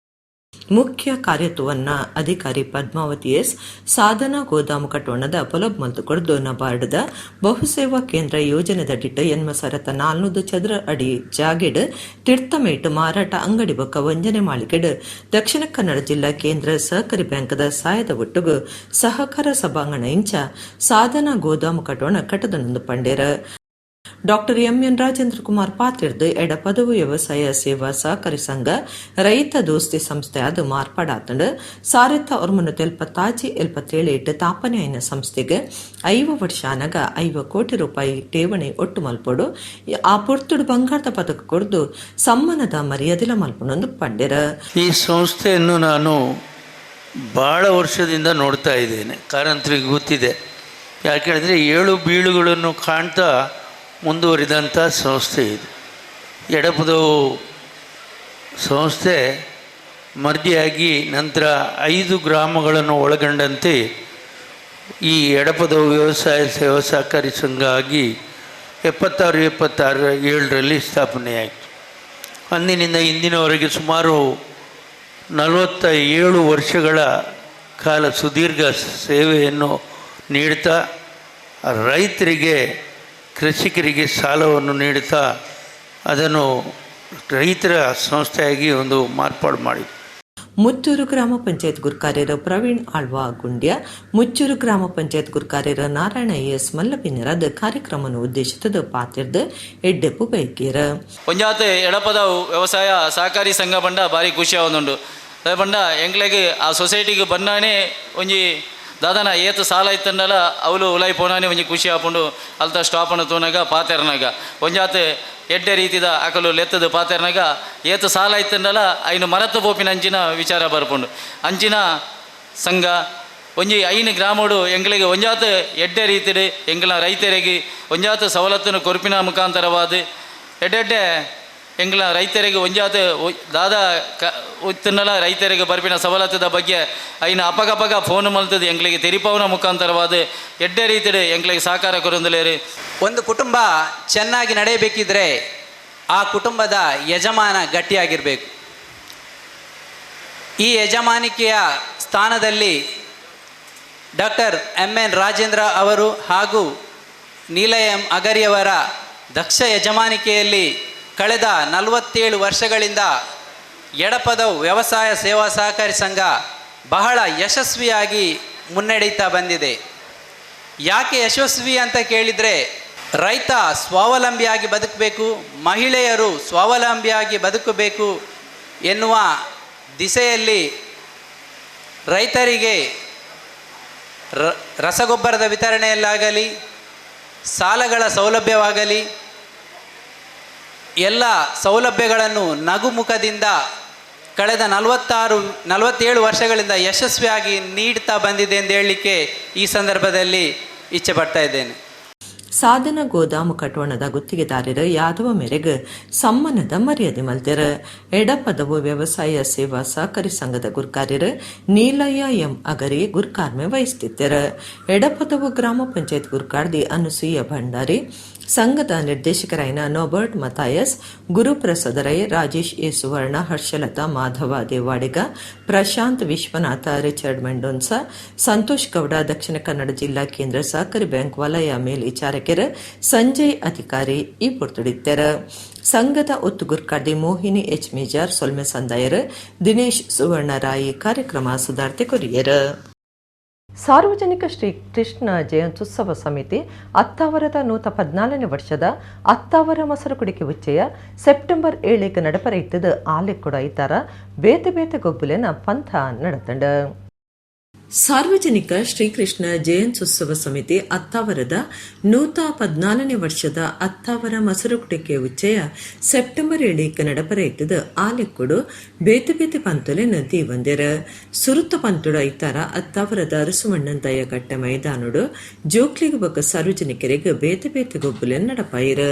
ಮುಖ್ಯ ಕಾರ್ಯತ್ವವನ್ನ ಅಧಿಕಾರಿ ಪದ್ಮಾವತಿ ಎಸ್ ಸಾಧನಾ ಗೋದಾಮು ಕಟ್ಟೋಣದ ಪೊಲಬ್ ಮಲ್ತು ಕೊಡ್ದು ನಬಾರ್ಡ್ದ ಬಹುಸೇವಾ ಕೇಂದ್ರ ಯೋಜನೆದಡಿಟ್ಟು ಎನ್ಮಸರತ 400 ಚದರ ಅಡಿ ಜಾಗೆಡ್ ತಿರ್ತಮೇಟ್ ಮಾರಾಟ ಅಂಗಡಿ ಬೊಕ್ಕ ವಂಜನೆ ಮಾಳಿಕೆಡ್ ದಕ್ಷಿಣ ಕನ್ನಡ ಜಿಲ್ಲಾ ಕೇಂದ್ರ ಸಹಕಾರಿ ಬ್ಯಾಂಕ್ದ ಸಾಯದ ಒಟ್ಟುಗು ಸಹಕಾರ ಸಭಾಂಗಣ ಇಂಚ ಸಾಧನಾ ಗೋದಾಮು ಕಟ್ಟೋಣ ಕಟ್ಟದನೊಂದು ಪಂಡೇರ. Doctor M N. ರಾಜೇಂದ್ರ ಕುಮಾರ್ ಪಾತ್ರಿರ್ದು ಎಡ ಪದವು ವ್ಯವಸಾಯ ಸೇವಾ ಸಹಕಾರಿ ಸಂಘ ರೈತ ದೋಸ್ತಿ ಸಂಸ್ಥೆ ಅದು ಮಾರ್ಪಾಡಾತಂಡು ಸಾರೆತ್ತ ಅವ್ರಮನ್ನು ತೆಲ್ಪತ್ತಾಜಿ 77 ತಾಪನೆ ಐನ ಸಂಸ್ಥೆಗೆ 5 ವರ್ಷಾನಗ 5 ಕೋಟಿ ರೂಪಾಯಿ ಠೇವಣಿ ಒಟ್ಟು ಮಲ್ಪಡು ಆ ಪೊರ್ತುಡು ಬಂಗಾರದ ಪದಕ ಕೊಡ್ದು ಸಮ್ಮನದ ಮರ್ಯಾದಿಲ ಮಲ್ಪನೊಂದು ಪಂಡೆರ. ಈ ಸಂಸ್ಥೆಯನ್ನು ನಾನು ಬಹಳ ವರ್ಷದಿಂದ ನೋಡ್ತಾ ಇದ್ದೇನೆ. ಕಾರಂತರಿಗೆ ಗೊತ್ತಿದೆ ಯಾಕೆ ಹೇಳಿದ್ರೆ 7 ಬೀಳುಗಳನ್ನು ಕಾಣ್ತಾ ಮುಂದುವರಿದಂಥ ಸಂಸ್ಥೆ ಇದು. ಎಡಪದವು ಸಂಸ್ಥೆ ಮರ್ಜಿಯಾಗಿ ನಂತರ 5 ಗ್ರಾಮಗಳನ್ನು ಒಳಗೊಂಡಂತೆ ಈ ಎಡಪದವು ವ್ಯವಸಾಯ ಸೇವಾ ಸಹಕಾರಿ ಸಂಘ ಆಗಿ 76-77ರಲ್ಲಿ ಸ್ಥಾಪನೆಯಾಯಿತು. ಅಂದಿನಿಂದ ಇಂದಿನವರೆಗೆ ಸುಮಾರು 47 ವರ್ಷಗಳ ಕಾಲ ಸುದೀರ್ಘ ಸೇವೆಯನ್ನು ನೀಡ್ತಾ ರೈತರಿಗೆ, ಕೃಷಿಕರಿಗೆ ಸಾಲವನ್ನು ನೀಡುತ್ತಾ ಅದನ್ನು ರೈತರ ಸಂಸ್ಥೆಯಾಗಿ ಒಂದು ಮಾರ್ಪಾಡು ಮಾಡಿದೆ. ಮುಚ್ಚೂರು ಗ್ರಾಮ ಪಂಚಾಯತ್ ಗುರ್ಕಾರ್ಯರ ಪ್ರವೀಣ್ ಆಳ್ವಾ ಗುಂಡ್ಯ, ಮುಚ್ಚೂರು ಗ್ರಾಮ ಪಂಚಾಯತ್ ಗುರ್ಕಾರ್ಯರ ನಾರಾಯಣ ಎಸ್ ಮಲ್ಲಪಿನರದ ಕಾರ್ಯಕ್ರಮವನ್ನು ಉದ್ದೇಶಿಸಿದ ಪಾತಿರ್ದ ಎಡ್ಡೆಪ್ಪು ಬೈಕೇರ ಒಂಜಾತ್ ಎಡಪದ ವ್ಯವಸಾಯ ಸಹಕಾರಿ ಸಂಘ ಬಂಡ ಭಾರಿ ಖುಷಿ ಆವೊಂದುಂಡು. ಅದೇ ಬಂಡ ಎಂಕ್ಲೆಗ್ ಆ ಸೊಸೈಟಿಗೆ ಬಂದಾನೆ ಒಂಜಿ ದಾದಾನ ಏತು ಸಾಲ ಇತ್ತಂಡಲ ಅವಳು ಉಲಾಯಿ ಪೋನಾನೆ ಒಂಜಿ ಖುಷಿ ಆಪುಂಡು ಅಲ್ತ ಸ್ಟಾಪನ್ನು ತೂನಾಗ ಪಾತೆರ್ನಾಗ ಒಂಜಾತ್ ಎಡ್ಡೆ ರೀತಿದ ಅಕಲು ಲೆತ್ತದು ಪಾತೆರ್ನಾಗ ಏತು ಸಾಲ ಇತ್ತಂಡಲ ಐನು ಮರತ್ತು ಪೋಪಿನ ಅಂಚಿನ ವಿಚಾರ ಬರ್ಪುಂಡು. ಅಂಚಿನ ಸಂಘ ಒಂಜಿ 5 ಗ್ರಾಮಡು ಎಂಗ್ಲಿಗೆ ಒಂಜಾತ್ ಎಡ್ಡೆ ರೀತಿಡು ಎಂಗ್ಲ ರೈತರಿಗೆ ಒಂಜಾತ್ ಸವಲತ್ತನ್ನು ಕೊರ್ಪಿನ ಮುಖಾಂತರವಾದ ಎಡ್ಡೆಡ್ಡೆ ಎಂಗ್ಲ ರೈತರಿಗೆ ಒಂಜಾತ್ ದಾದ ಉತ್ತನ್ನಲ ರೈತರಿಗೆ ಬರ್ಪಿನ ಸವಲತ್ತದ ಬಗ್ಗೆ ಐನ ಅಪಗಪಗ ಫೋನ್ ಮಲ್ತದ್ದು ಎಂಗ್ಲಿಗೆ ತೆರಿಪವನ ಮುಖಾಂತರವಾದ ಎಡ್ಡೆ ರೀತಿಡು ಎಂಗ್ಲಿಗೆ ಸಹಕಾರ ಕೊರೊಂದುಲೇರು. ಒಂದು ಕುಟುಂಬ ಚೆನ್ನಾಗಿ ನಡೆಯಬೇಕಿದ್ರೆ ಆ ಕುಟುಂಬದ ಯಜಮಾನ ಗಟ್ಟಿಯಾಗಿರಬೇಕು. ಈ ಯಜಮಾನಿಕೆಯ ಸ್ಥಾನದಲ್ಲಿ ಡಾಕ್ಟರ್ MN ರಾಜೇಂದ್ರ ಅವರು ಹಾಗೂ ನೀಲಯಂ ಅಗರಿಯವರ ದಕ್ಷ ಯಜಮಾನಿಕೆಯಲ್ಲಿ ಕಳೆದ 47 ವರ್ಷಗಳಿಂದ ಎಡಪದವು ವ್ಯವಸಾಯ ಸೇವಾ ಸಹಕಾರಿ ಸಂಘ ಬಹಳ ಯಶಸ್ವಿಯಾಗಿ ಮುನ್ನಡೆಯುತ್ತಾ ಬಂದಿದೆ. ಯಾಕೆ ಯಶಸ್ವಿ ಅಂತ ಕೇಳಿದರೆ, ರೈತ ಸ್ವಾವಲಂಬಿಯಾಗಿ ಬದುಕಬೇಕು, ಮಹಿಳೆಯರು ಸ್ವಾವಲಂಬಿಯಾಗಿ ಬದುಕಬೇಕು ಎನ್ನುವ ದಿಸೆಯಲ್ಲಿ ರೈತರಿಗೆ ರಸಗೊಬ್ಬರದ ವಿತರಣೆಯಲ್ಲಾಗಲಿ, ಸಾಲಗಳ ಸೌಲಭ್ಯವಾಗಲಿ, ಎಲ್ಲ ಸೌಲಭ್ಯಗಳನ್ನು ನಗುಮುಖದಿಂದ ಕಳೆದ 47 ವರ್ಷಗಳಿಂದ ಯಶಸ್ವಿಯಾಗಿ ನೀಡ್ತಾ ಬಂದಿದೆ ಎಂದು ಹೇಳಲಿಕ್ಕೆ ಈ ಸಂದರ್ಭದಲ್ಲಿ ಇಚ್ಛೆ ಪಡ್ತಾ ಇದ್ದೇನೆ. ಸಾಧನ ಗೋದಾಮು ಕಟ್ಟೋಣದ ಗುತ್ತಿಗೆದಾರರ ಯಾದವ ಮೇರೆಗೆ ಸಮ್ಮಾನದ ಮರ್ಯಾದೆ ಮಲ್ತೆರ ಎಡಪದವು ವ್ಯವಸಾಯ ಸೇವಾ ಸಹಕಾರಿ ಸಂಘದ ಗುರ್ಕಾರ್ಯರು ನೀಲಯ್ಯ ಎಂ ಅಗರಿ ಗುರ್ಕಾರ್ಮೆ ವಹಿಸ್ತಿದ್ದರ ಎಡಪದವು ಗ್ರಾಮ ಪಂಚಾಯತ್ ಗುರ್ಕಾರ್ದಿ ಅನುಸೂಯ ಭಂಡಾರಿ, ಸಂಘದ ನಿರ್ದೇಶಕರಾಯಿನ ನೋಬರ್ಟ್ ಮತಾಯಸ್, ಗುರುಪ್ರಸಾದ ರೈ, ರಾಜೇಶ್ ಎ ಸುವರ್ಣ, ಹರ್ಷಲತಾ, ಮಾಧವ ದೇವಾಡಿಗ, ಪ್ರಶಾಂತ್ ವಿಶ್ವನಾಥ, ರಿಚರ್ಡ್ ಮೆಂಡೋನ್ಸ, ಸಂತೋಷ್ ಗೌಡ, ದಕ್ಷಿಣ ಕನ್ನಡ ಜಿಲ್ಲಾ ಕೇಂದ್ರ ಸಹಕಾರಿ ಬ್ಯಾಂಕ್ ವಲಯ ಮೇಲ್ವಿಚಾರಕರ ಸಂಜಯ್ ಅಧಿಕಾರಿ ಈ ಪುರ್ತುಡಿತ್ತರ. ಸಂಘದ ಒತ್ತು ಗುರ್ಕಾರ್ದಿ ಮೋಹಿನಿ ಎಚ್ ಮೇಜಾರ್, ಸೊಲ್ಮೆ ಸಂದಾಯರ್, ದಿನೇಶ್ ಸುವರ್ಣರಾಯಿ ಕಾರ್ಯಕ್ರಮ ಸುಧಾರ್ತೆ ಕೊರಿಯರ. ಸಾರ್ವಜನಿಕ ಶ್ರೀ ಕೃಷ್ಣ ಜಯಂತ್ಯುತ್ಸವ ಸಮಿತಿ ಅತ್ತಾವರದ 114ನೇ ವರ್ಷದ ಅತ್ತಾವರ ಮೊಸರು ಕುಡಿಕೆ ಉಚ್ಚೆಯ ಸೆಪ್ಟೆಂಬರ್ 7ಕ್ಕೆ ನಡಪರೈತದ ಆಲೆಕೊಡ ಐತಾರ ಬೇತೆ ಬೇತೆ ಗೊಬ್ಬುಲೆನ ಪಂಥ ನಡತಂಡ. ಸಾರ್ವಜನಿಕ ಶ್ರೀಕೃಷ್ಣ ಜಯಂತ್ಯುತ್ಸವ ಸಮಿತಿ ಅತ್ತಾವರದ 114ನೇ ವರ್ಷದ ಅತ್ತಾವರ ಮೊಸರು ಕುಡಿಕೆ ಉಚ್ಚೆಯ ಸೆಪ್ಟೆಂಬರ್ 7ಕ್ಕೆ ನಡಪರೈತದ ಆಲೆಕೊಡು ಬೇತೆ ಬೇತೆ ಪಂತೊಲೆನ ತೀವಂದಿರ ಸುರುತ್ತ ಪಂತುಡ ಐತಾರ ಅತ್ತಾವರದ ಅರಸುಮಣ್ಣಂತಯ್ಯ ಕಟ್ಟ ಮೈದಾನುಡು ಜೋಕ್ಲಿಗೆ ಬಕ್ಕ ಸಾರ್ವಜನಿಕರಿಗೆ ಬೇತೆ ಬೇತೆ ಗೊಬ್ಬುಲೆನ ನಡಪಾಯಿರ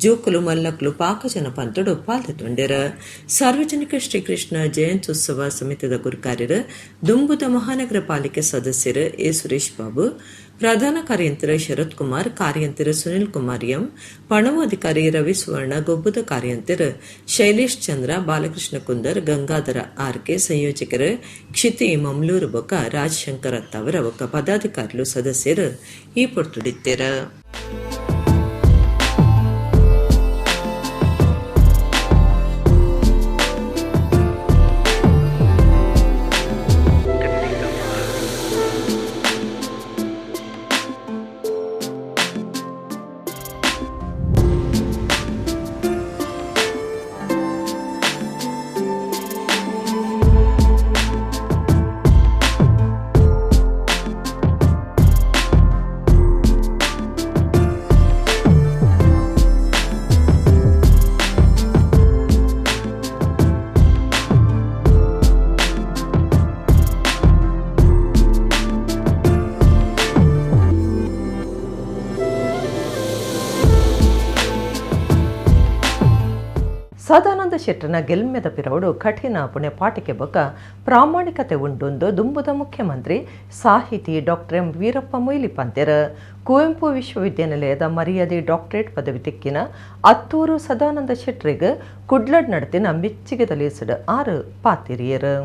ಜೋಕುಲು ಮಲ್ಲಕ್ಲು ಪಾಕಜನ ಪಂತುಡು ಪಾಲ್ತೊಂಡಿರ. ಸಾರ್ವಜನಿಕ ಶ್ರೀಕೃಷ್ಣ ಜಯಂತ್ಯುತ್ಸವ ಸಮಿತಿದ ಗುರುಕಾರ್ಯರು ದುಂಬುದ ಮಹಾನಗರ ಪಾಲಿಕೆ ಸದಸ್ಯರು ಎ ಸುರೇಶ್ ಬಾಬು, ಪ್ರಧಾನ ಕಾರ್ಯಂತರ ಶರತ್ ಕುಮಾರ್, ಕಾರ್ಯಂತರ ಸುನಿಲ್ ಕುಮಾರ್ ಎಂ, ಪಣವು ಅಧಿಕಾರಿ ರವಿ ಸುವರ್ಣ, ಗೊಬ್ಬುದ ಕಾರ್ಯಂತರ ಶೈಲೇಶ್ ಚಂದ್ರ, ಬಾಲಕೃಷ್ಣ ಕುಂದರ್, ಗಂಗಾಧರ ಆರ್ಕೆ, ಸಂಯೋಜಕರು ಕ್ಷಿತಿ ಮಮ್ಲೂರು ಬೊಕ್ಕ ರಾಜಶಂಕರ್ ಅತ್ತಾವರ ಬೊಕ್ಕ ಪದಾಧಿಕಾರಿಗಳು ಸದಸ್ಯರು ಈ ಪೊರ್ತುಡಿತ್ತರ. ಸದಾನಂದ ಶೆಟ್ಟರ್ನ ಗೆಲ್ಮೆದ ಪಿರವಡು ಕಠಿಣ ಪುಣ್ಯಪಾಠಕ್ಕೆ ಬೊಕ್ಕ ಪ್ರಾಮಾಣಿಕತೆ ಉಂಟೊಂದು ದುಂಬುದ ಮುಖ್ಯಮಂತ್ರಿ ಸಾಹಿತಿ ಡಾಕ್ಟರ್ ಎಂ ವೀರಪ್ಪ ಮೊಯ್ಲಿ ಪಂತೆರ ಕುವೆಂಪು ವಿಶ್ವವಿದ್ಯಾನಿಲಯದ ಮರ್ಯಾದೆ ಡಾಕ್ಟರೇಟ್ ಪದವಿ ತಿಕ್ಕಿನ ಅತ್ತೂರು ಸದಾನಂದ ಶೆಟ್ಟರಿಗೆ ಕುಡ್ಲಡ್ ನಡತಿನ ಮೆಚ್ಚುಗೆ ತಲಿಸಿದ 6 ಪಾತಿರಿಯರು.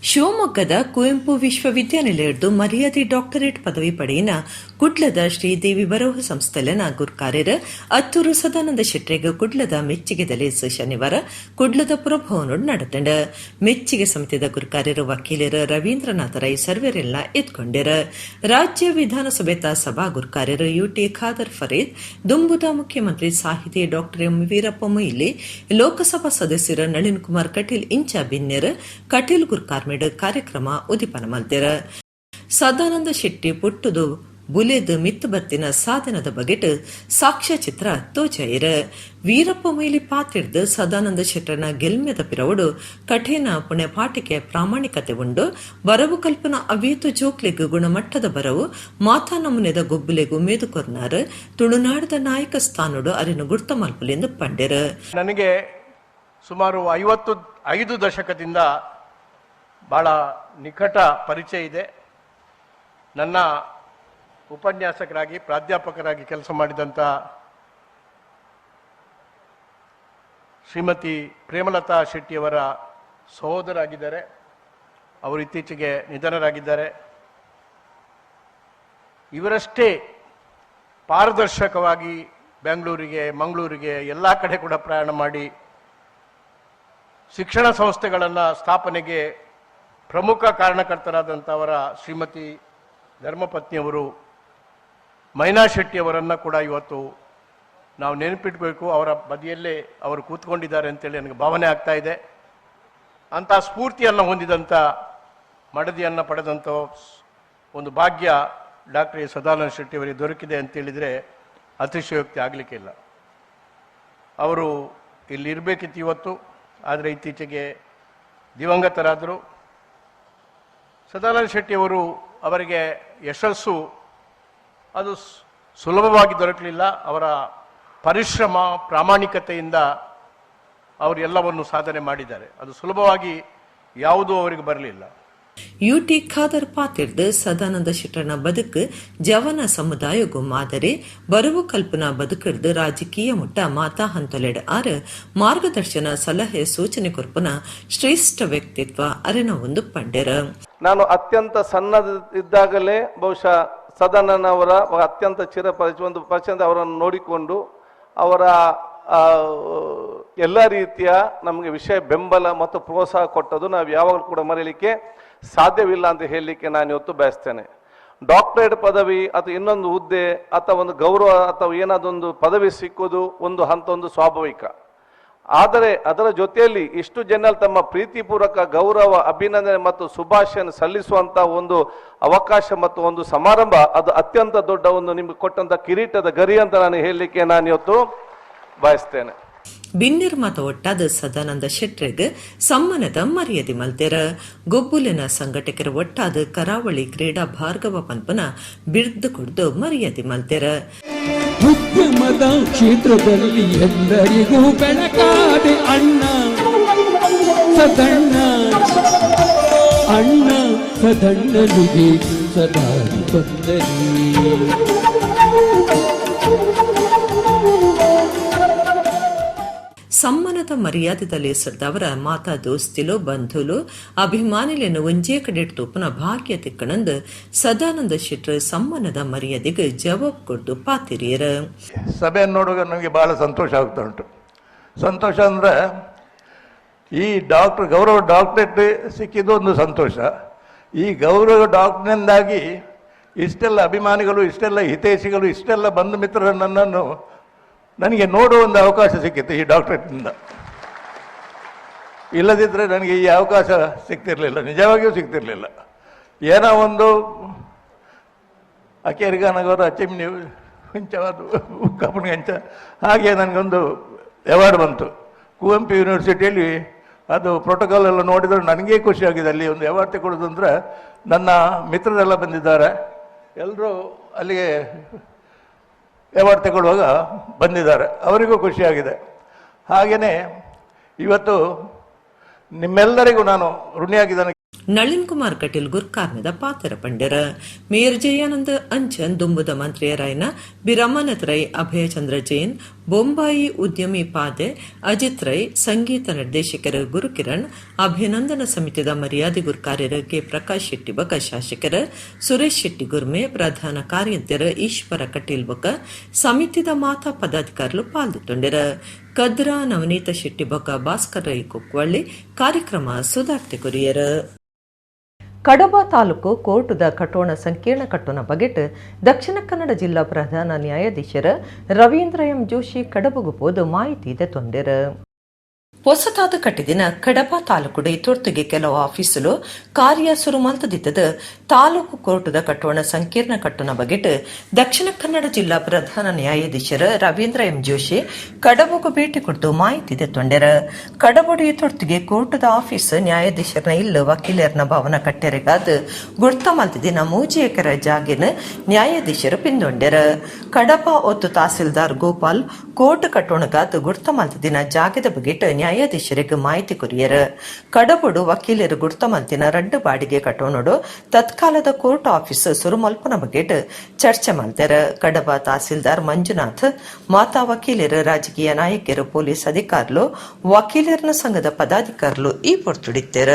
ಶಿವಮೊಗ್ಗದ ಕುವೆಂಪು ವಿಶ್ವವಿದ್ಯಾನಿಲಯದ್ದು ಮರ್ಯಾದೆ ಡಾಕ್ಟರೇಟ್ ಪದವಿ ಪಡೆಯಿನ ಕುಡ್ಲದ ಶ್ರೀದೇವಿ ಬರೋಹ ಸಂಸ್ಥೆಲನ ಗುರ್ಕಾರ್ಯರ ಅತ್ತೂರು ಸದಾನಂದ ಶೆಟ್ಟರಿಗೆ ಕುಡ್ಲದ ಮೆಚ್ಚುಗೆ ದಲೇಸ್ ಶನಿವಾರ ಕುಡ್ಲದ ಪುರಭವನ ನಡೆತಂಡ ಮೆಚ್ಚುಗೆ ಸಮಿತಿದ ಗುರ್ಕಾರ್ಯರ ವಕೀಲರ ರವೀಂದ್ರನಾಥ ರೈ ಸರ್ವೆರೆಲ್ಲ ಎತ್ಕೊಂಡರ. ರಾಜ್ಯ ವಿಧಾನಸಭೆತ ಸಭಾ ಗುರ್ಕಾರ್ಯರ ಯುಟಿ ಖಾದರ್ ಫರೀದ್ ದುಂಬುದ ಮುಖ್ಯಮಂತ್ರಿ ಸಾಹಿತಿ ಡಾಕ್ಟರ್ ಎಂ ವೀರಪ್ಪ ಮೊಯ್ಲಿ ಲೋಕಸಭಾ ಸದಸ್ಯರ ನಳಿನ್ ಕುಮಾರ್ ಕಟೀಲ್ ಇಂಚ ಬಿನ್ನೆರ್ ಕಟೀಲ್ ಗುರ್ಕಾರ್ ಕಾರ್ಯಕ್ರಮ ಉದಿಪನ ಮಲ್ತೆರ. ಸದಾನಂದ ಶೆಟ್ಟಿ ಪುಟ್ಟುದು ಬುಲೆದ್ ಮಿತ್ತು ಬತ್ತಿನ ಸಾಧನದ ಬಗೆಟ್ ಸಾಕ್ಷ್ಯಚಿತ್ರ ತೋಜಾಯಿರ. ವೀರಪ್ಪ ಮೊಯ್ಲಿ ಪಾತಿರ್ದು ಸದಾನಂದ ಶೆಟ್ಟರ್ನ ಗೆಲ್ಮೆದ ಪಿರವಡು ಕಠಿಣ ಪುಣ್ಯಪಾಠಕ್ಕೆ ಪ್ರಾಮಾಣಿಕತೆ ಉಂಡು ಬರವು ಕಲ್ಪನಾ ಅವೇತು ಜೋಕ್ಲೆಗೂ ಗುಣಮಟ್ಟದ ಬರವು ಮಾತಾ ನಮೂನೆದ ಗೊಬ್ಬುಲೆಗೂ ಮೇದು ಕೊರ್ನಾರ್ ತುಳುನಾಡದ ನಾಯಕ ಸ್ಥಾನಡು ಅರಿನ ಗುರ್ತ ಮಲ್ಪಲೆಂದು ಪಂಡೆರ. ನನಗೆ ಸುಮಾರು 55 ದಶಕದಿಂದ ಭಾಳ ನಿಕಟ ಪರಿಚಯ ಇದೆ. ನನ್ನ ಉಪನ್ಯಾಸಕರಾಗಿ ಪ್ರಾಧ್ಯಾಪಕರಾಗಿ ಕೆಲಸ ಮಾಡಿದಂಥ ಶ್ರೀಮತಿ ಪ್ರೇಮಲತಾ ಶೆಟ್ಟಿಯವರ ಸಹೋದರಾಗಿದ್ದಾರೆ. ಅವರು ಇತ್ತೀಚೆಗೆ ನಿಧನರಾಗಿದ್ದಾರೆ. ಇವರಷ್ಟೇ ಪಾರದರ್ಶಕವಾಗಿ ಬೆಂಗಳೂರಿಗೆ, ಮಂಗಳೂರಿಗೆ ಎಲ್ಲ ಕಡೆ ಕೂಡ ಪ್ರಯಾಣ ಮಾಡಿ ಶಿಕ್ಷಣ ಸಂಸ್ಥೆಗಳನ್ನು ಸ್ಥಾಪನೆಗೆ ಪ್ರಮುಖ ಕಾರಣಕರ್ತರಾದಂಥವರ ಶ್ರೀಮತಿ ಧರ್ಮಪತ್ನಿಯವರು ಮೈನಾ ಶೆಟ್ಟಿಯವರನ್ನು ಕೂಡ ಇವತ್ತು ನಾವು ನೆನಪಿಟ್ಬೇಕು. ಅವರ ಬದಿಯಲ್ಲೇ ಅವರು ಕೂತ್ಕೊಂಡಿದ್ದಾರೆ ಅಂತೇಳಿ ನನಗೆ ಭಾವನೆ ಆಗ್ತಾ ಇದೆ. ಅಂಥ ಸ್ಫೂರ್ತಿಯನ್ನು ಹೊಂದಿದಂಥ ಮಡದಿಯನ್ನು ಪಡೆದಂಥ ಒಂದು ಭಾಗ್ಯ ಡಾಕ್ಟರ್ ಎ ಸದಾನಂದ ಶೆಟ್ಟಿಯವರಿಗೆ ದೊರಕಿದೆ ಅಂತೇಳಿದರೆ ಅತಿಶಯೋಕ್ತಿ ಆಗಲಿಕ್ಕಿಲ್ಲ. ಅವರು ಇಲ್ಲಿ ಇರಬೇಕಿತ್ತು ಇವತ್ತು, ಆದರೆ ಇತ್ತೀಚೆಗೆ ದಿವಂಗತರಾದರು. ಸದಾನಂದ ಶೆಟ್ಟಿಯವರು ಅವರಿಗೆ ಯಶಸ್ಸು ಅದು ಸುಲಭವಾಗಿ ದೊರಕಲಿಲ್ಲ. ಅವರ ಪರಿಶ್ರಮ ಪ್ರಾಮಾಣಿಕತೆಯಿಂದ ಅವರು ಎಲ್ಲವನ್ನು ಸಾಧನೆ ಮಾಡಿದ್ದಾರೆ. ಅದು ಸುಲಭವಾಗಿ ಯಾವುದೂ ಅವರಿಗೆ ಬರಲಿಲ್ಲ. ಯುಟಿ ಖಾದರ್ ಪಾತಿರ್ದ ಸದಾನಂದ ಶೆಟ್ಟರ್ನ ಬದುಕು ಜವನ ಸಮುದಾಯಗೂ ಮಾದರಿ ಬರವು ಕಲ್ಪನಾ ಬದುಕರ್ದು ರಾಜಕೀಯ ಮುಟ್ಟ ಮಾತಾ ಹಂತೊಲೆಡ್ ಆರ ಮಾರ್ಗದರ್ಶನ ಸಲಹೆ ಸೂಚನೆ ಕೊರ್ಪನ ಶ್ರೇಷ್ಠ ವ್ಯಕ್ತಿತ್ವ ಅರಿನ ಒಂದು ಪಂಡೆರ. ನಾನು ಅತ್ಯಂತ ಸಣ್ಣದಿದ್ದಾಗಲೇ ಬಹುಶಃ ಸದಾನಂದನವರ ಅತ್ಯಂತ ಪರಿಚಯ ಅವರನ್ನು ನೋಡಿಕೊಂಡು ಅವರ ಎಲ್ಲ ರೀತಿಯ ನಮಗೆ ವಿಷಯ ಬೆಂಬಲ ಮತ್ತು ಪ್ರೋತ್ಸಾಹ ಕೊಟ್ಟದ್ದು ನಾವು ಯಾವಾಗಲೂ ಕೂಡ ಮರೆಯಲಿಕ್ಕೆ ಸಾಧ್ಯವಿಲ್ಲ ಅಂತ ಹೇಳಲಿಕ್ಕೆ ನಾನು ಇವತ್ತು ಬಯಸ್ತೇನೆ. ಡಾಕ್ಟರೇಟ್ ಪದವಿ ಅಥವಾ ಇನ್ನೊಂದು ಹುದ್ದೆ ಅಥವಾ ಒಂದು ಗೌರವ ಅಥವಾ ಏನಾದೊಂದು ಪದವಿ ಸಿಕ್ಕುವುದು ಒಂದು ಹಂತ, ಒಂದು ಸ್ವಾಭಾವಿಕ. ಆದರೆ ಅದರ ಜೊತೆಯಲ್ಲಿ ಇಷ್ಟು ಜನ ತಮ್ಮ ಪ್ರೀತಿಪೂರ್ವಕ ಗೌರವ, ಅಭಿನಂದನೆ ಮತ್ತು ಶುಭಾಶಯ ಸಲ್ಲಿಸುವಂಥ ಒಂದು ಅವಕಾಶ ಮತ್ತು ಒಂದು ಸಮಾರಂಭ, ಅದು ಅತ್ಯಂತ ದೊಡ್ಡ ಒಂದು ನಿಮ್ಗೆ ಕೊಟ್ಟಂಥ ಕಿರೀಟದ ಗರಿ ಅಂತ ನಾನು ಹೇಳಲಿಕ್ಕೆ ನಾನು ಇವತ್ತು ಬಯಸ್ತೇನೆ. ಬಿನ್ನಿರ್ಮಾತ ಒಟ್ಟಾದ ಸದಾನಂದ ಶೆಟ್ಟರ್ಗೆ ಸಮ್ಮಾನದ ಮರ್ಯಾದೆ ಮಲ್ತೆರ. ಗೊಬ್ಬುಲಿನ ಸಂಘಟಕರ ಒಟ್ಟಾದ ಕರಾವಳಿ ಕ್ರೀಡಾ ಭಾರ್ಗವ ಪಂಪನ ಬಿರುದು ಕೊಡ್ದು ಮರ್ಯಾದೆ ಮಲ್ತೆರ. ಉದ್ಯಮದ ಕ್ಷೇತ್ರದಲ್ಲಿ ಎಲ್ಲರಿಗೂ ಬೆಳಕಾದೆ ಅಣ್ಣ ಸದಣ್ಣ, ಅಣ್ಣ ಸದಣ್ಣನಿಗೆ ಸದಾ ಬಂದರಿ. ಸಮ್ಮಾನದ ಮರ್ಯಾದೆದಲ್ಲಿ ಸದ್ದವರ ಮಾತಾ ದೋಸ್ತಿಲು ಬಂಧುಲು ಅಭಿಮಾನಿలను ಒಂಜೇ ಕಡೆಟ್ ತೂಪನ ಭಾಗ್ಯ ತಿಕ್ಕಣಂದ ಸದಾನಂದ ಶೆಟ್ಟರ್ ಸಮ್ಮಾನದ ಮರ್ಯಾದೆಗೆ ಜವಾಬ್ ಕೊಡ್ದು ಪಾತಿರಿಯರ. ಸಭೆಯನ್ನು ನೋಡುವಾಗ ನನಗೆ ಬಹಳ ಸಂತೋಷ ಆಗ್ತಾ ಉಂಟು. ಸಂತೋಷ ಅಂದರೆ ಈ ಗೌರವ ಡಾಕ್ಟರೇಟ್ ಸಿಕ್ಕಿದ್ದು ಒಂದು ಸಂತೋಷ. ಈ ಗೌರವ ಡಾಕ್ಟರ್ನಿಂದಾಗಿ ಇಷ್ಟೆಲ್ಲ ಅಭಿಮಾನಿಗಳು, ಇಷ್ಟೆಲ್ಲ ಹಿತೈಷಿಗಳು, ಇಷ್ಟೆಲ್ಲ ಬಂಧು ಮಿತ್ರರು ನನ್ನನ್ನು ನನಗೆ ನೋಡುವ ಒಂದು ಅವಕಾಶ ಸಿಕ್ಕಿತ್ತು ಈ ಡಾಕ್ಟರೇಟ್ನಿಂದ. ಇಲ್ಲದಿದ್ದರೆ ನನಗೆ ಈ ಅವಕಾಶ ಸಿಗ್ತಿರಲಿಲ್ಲ, ನಿಜವಾಗಿಯೂ ಸಿಗ್ತಿರಲಿಲ್ಲ. ಏನೋ ಒಂದು ಅಕೇರಿಗಾನಗೌರ ಚಿಮ್ನಿ ಹುಂಚವಾದು ಕಪ್ಪಣ ಹಂಚ ಹಾಗೆ ನನಗೊಂದು ಅವಾರ್ಡ್ ಬಂತು ಕುವೆಂಪು ಯೂನಿವರ್ಸಿಟಿಯಲ್ಲಿ. ಅದು ಪ್ರೋಟೋಕಾಲ್ ಎಲ್ಲ ನೋಡಿದರೆ ನನಗೇ ಖುಷಿಯಾಗಿದೆ. ಅಲ್ಲಿ ಒಂದು ಅವಾರ್ಡ್ ತಗೊಳ್ಳೋದು ಅಂದರೆ ನನ್ನ ಮಿತ್ರರೆಲ್ಲ ಬಂದಿದ್ದಾರೆ, ಎಲ್ಲರೂ ಅಲ್ಲಿಗೆ ಅವಾರ್ಡ್ ತಗೊಳ್ಳುವಾಗ ಬಂದಿದ್ದಾರೆ, ಅವರಿಗೂ ಖುಷಿಯಾಗಿದೆ. ಹಾಗೆಯೇ ಇವತ್ತು ನಿಮ್ಮೆಲ್ಲರಿಗೂ ನಾನು ಋಣಿಯಾಗಿದ್ದಾನೆ. ನಳಿನ್ ಕುಮಾರ್ ಕಟೀಲ್ ಗುರ್ಕಾರ್ನದ ಪಾತ್ರ ಪಂಡ್ಯರ ಮೇಯರ್ ಜಯಾನಂದ ಅಂಚನ್ ದುಂಬುದ ಮಂತ್ರಿಯರಾಯನ ಬಿರಮನತ್ ರೈ ಅಭಯಚಂದ್ರ ಜೈನ್ ಬೊಂಬಾಯಿ ಉದ್ಯಮಿ ಪಾದೆ ಅಜಿತ್ ರೈ ಸಂಗೀತ ನಿರ್ದೇಶಕರ ಗುರುಕಿರಣ್ ಅಭಿನಂದನ ಸಮಿತಿದ ಮರ್ಯಾದೆ ಗುರ್ಕಾರ್ಯರ ಕೆ ಪ್ರಕಾಶ್ ಶೆಟ್ಟಿ ಬಕ ಶಾಸಕರ ಸುರೇಶ್ ಶೆಟ್ಟಿ ಗುರ್ಮೆ ಪ್ರಧಾನ ಕಾರ್ಯಂತ್ಯರ ಈಶ್ವರ ಕಟೀಲ್ ಬಕ ಸಮಿತಿದ ಮಾತಾ ಪದಾಧಿಕಾರುలు ಪಾಲ್ಗೊಂಡಿರ. ಕದ್ರಾ ನವನೀತ ಶೆಟ್ಟಿ ಬಕ ಭಾಸ್ಕರ್ ರೈ ಕುಕ್ವಳ್ಳಿ ಕಾರ್ಯಕ್ರಮ ಸುಧಾರ್ತೆ ಕೊರಿಯರ. ಕಡಬ ತಾಲೂಕು ಕೋರ್ಟದ ಕಟೋಣ ಸಂಕೀರ್ಣ ಕಟ್ಟೋಣ ಬಗೆಟ್ ದಕ್ಷಿಣ ಕನ್ನಡ ಜಿಲ್ಲಾ ಪ್ರಧಾನ ನ್ಯಾಯಾಧೀಶರ ರವೀಂದ್ರ ಎಂ ಜೋಶಿ ಕಡಬಗು ಪೋದು ಮಾಹಿತಿ ಇದೆ ತೊಂದರ. ಹೊಸತಾದ ಕಟ್ಟಿದಿನ ಕಡಬ ತಾಲೂಕುಡೆ ತುರ್ತುಗೆ ಕೆಲವು ಆಫೀಸುಲು ಕಾರ್ಯ ಶುರು ಮಲ್ತದಿದ್ದದ ತಾಲೂಕು ಕೋರ್ಟದ ಕಟ್ಟೋಣ ಸಂಕೀರ್ಣ ಕಟ್ಟೋಣ ಬಗೆಟ್ ದಕ್ಷಿಣ ಕನ್ನಡ ಜಿಲ್ಲಾ ಪ್ರಧಾನ ನ್ಯಾಯಾಧೀಶರ ರವೀಂದ್ರ ಎಂ ಜೋಶಿ ಕಡಬಗು ಭೇಟಿ ಕೊಟ್ಟು ಮಾಹಿತಿ ತೊಂಡೆರ. ಕಡಬುಡಿ ತುರ್ತಿಗೆ ಕೋರ್ಟದ ಆಫೀಸ್ ನ್ಯಾಯಾಧೀಶರನ ಇಲ್ಲ ವಕೀಲರನ ಭವನ ಕಟ್ಟೆರೆಗಾದ ಗುರ್ತ ಮಲ್ತಿದಿನ 3 ಎಕರೆ ಜಾಗಿನ ನ್ಯಾಯಾಧೀಶರು ಪಿಂದೊಂಡೆರ. ಕಡಬ ಒತ್ತು ತಹಸೀಲ್ದಾರ್ ಗೋಪಾಲ್ ಕೋರ್ಟ್ ಕಟ್ಟೋಣಗಾದ ಗುರ್ತ ಮಲ್ತಿದಿನ ಜಾಗದ ಬಗೆಟ್ ನ್ಯಾಯಾಧೀಶರಿಗೆ ಮಾಹಿತಿ ಕೊರಿಯರ. ಕಡಬುಡು ವಕೀಲರು ಗುರ್ತ ಮಲ್ತಿನ 2 ಬಾಡಿಗೆ ಕಟ್ಟೋಣಡು ತತ್ಕಾಲದ ಕೋರ್ಟ್ ಆಫೀಸ್ ಸುರು ಮಲ್ಪನ ಬಗೆಟ್ ಚರ್ಚೆ ಮಾಡ್ತಾರ. ಕಡಬ ತಹಸೀಲ್ದಾರ್ ಮಂಜುನಾಥ್ ಮಾತಾ ವಕೀಲರು ರಾಜಕೀಯ ನಾಯಕರು ಪೊಲೀಸ್ ಅಧಿಕಾರುలు ವಕೀಲರನ ಸಂಘದ ಪದಾಧಿಕಾರುలు ಈ ಪೊರ್ತುಡಿತ್ತಾರ.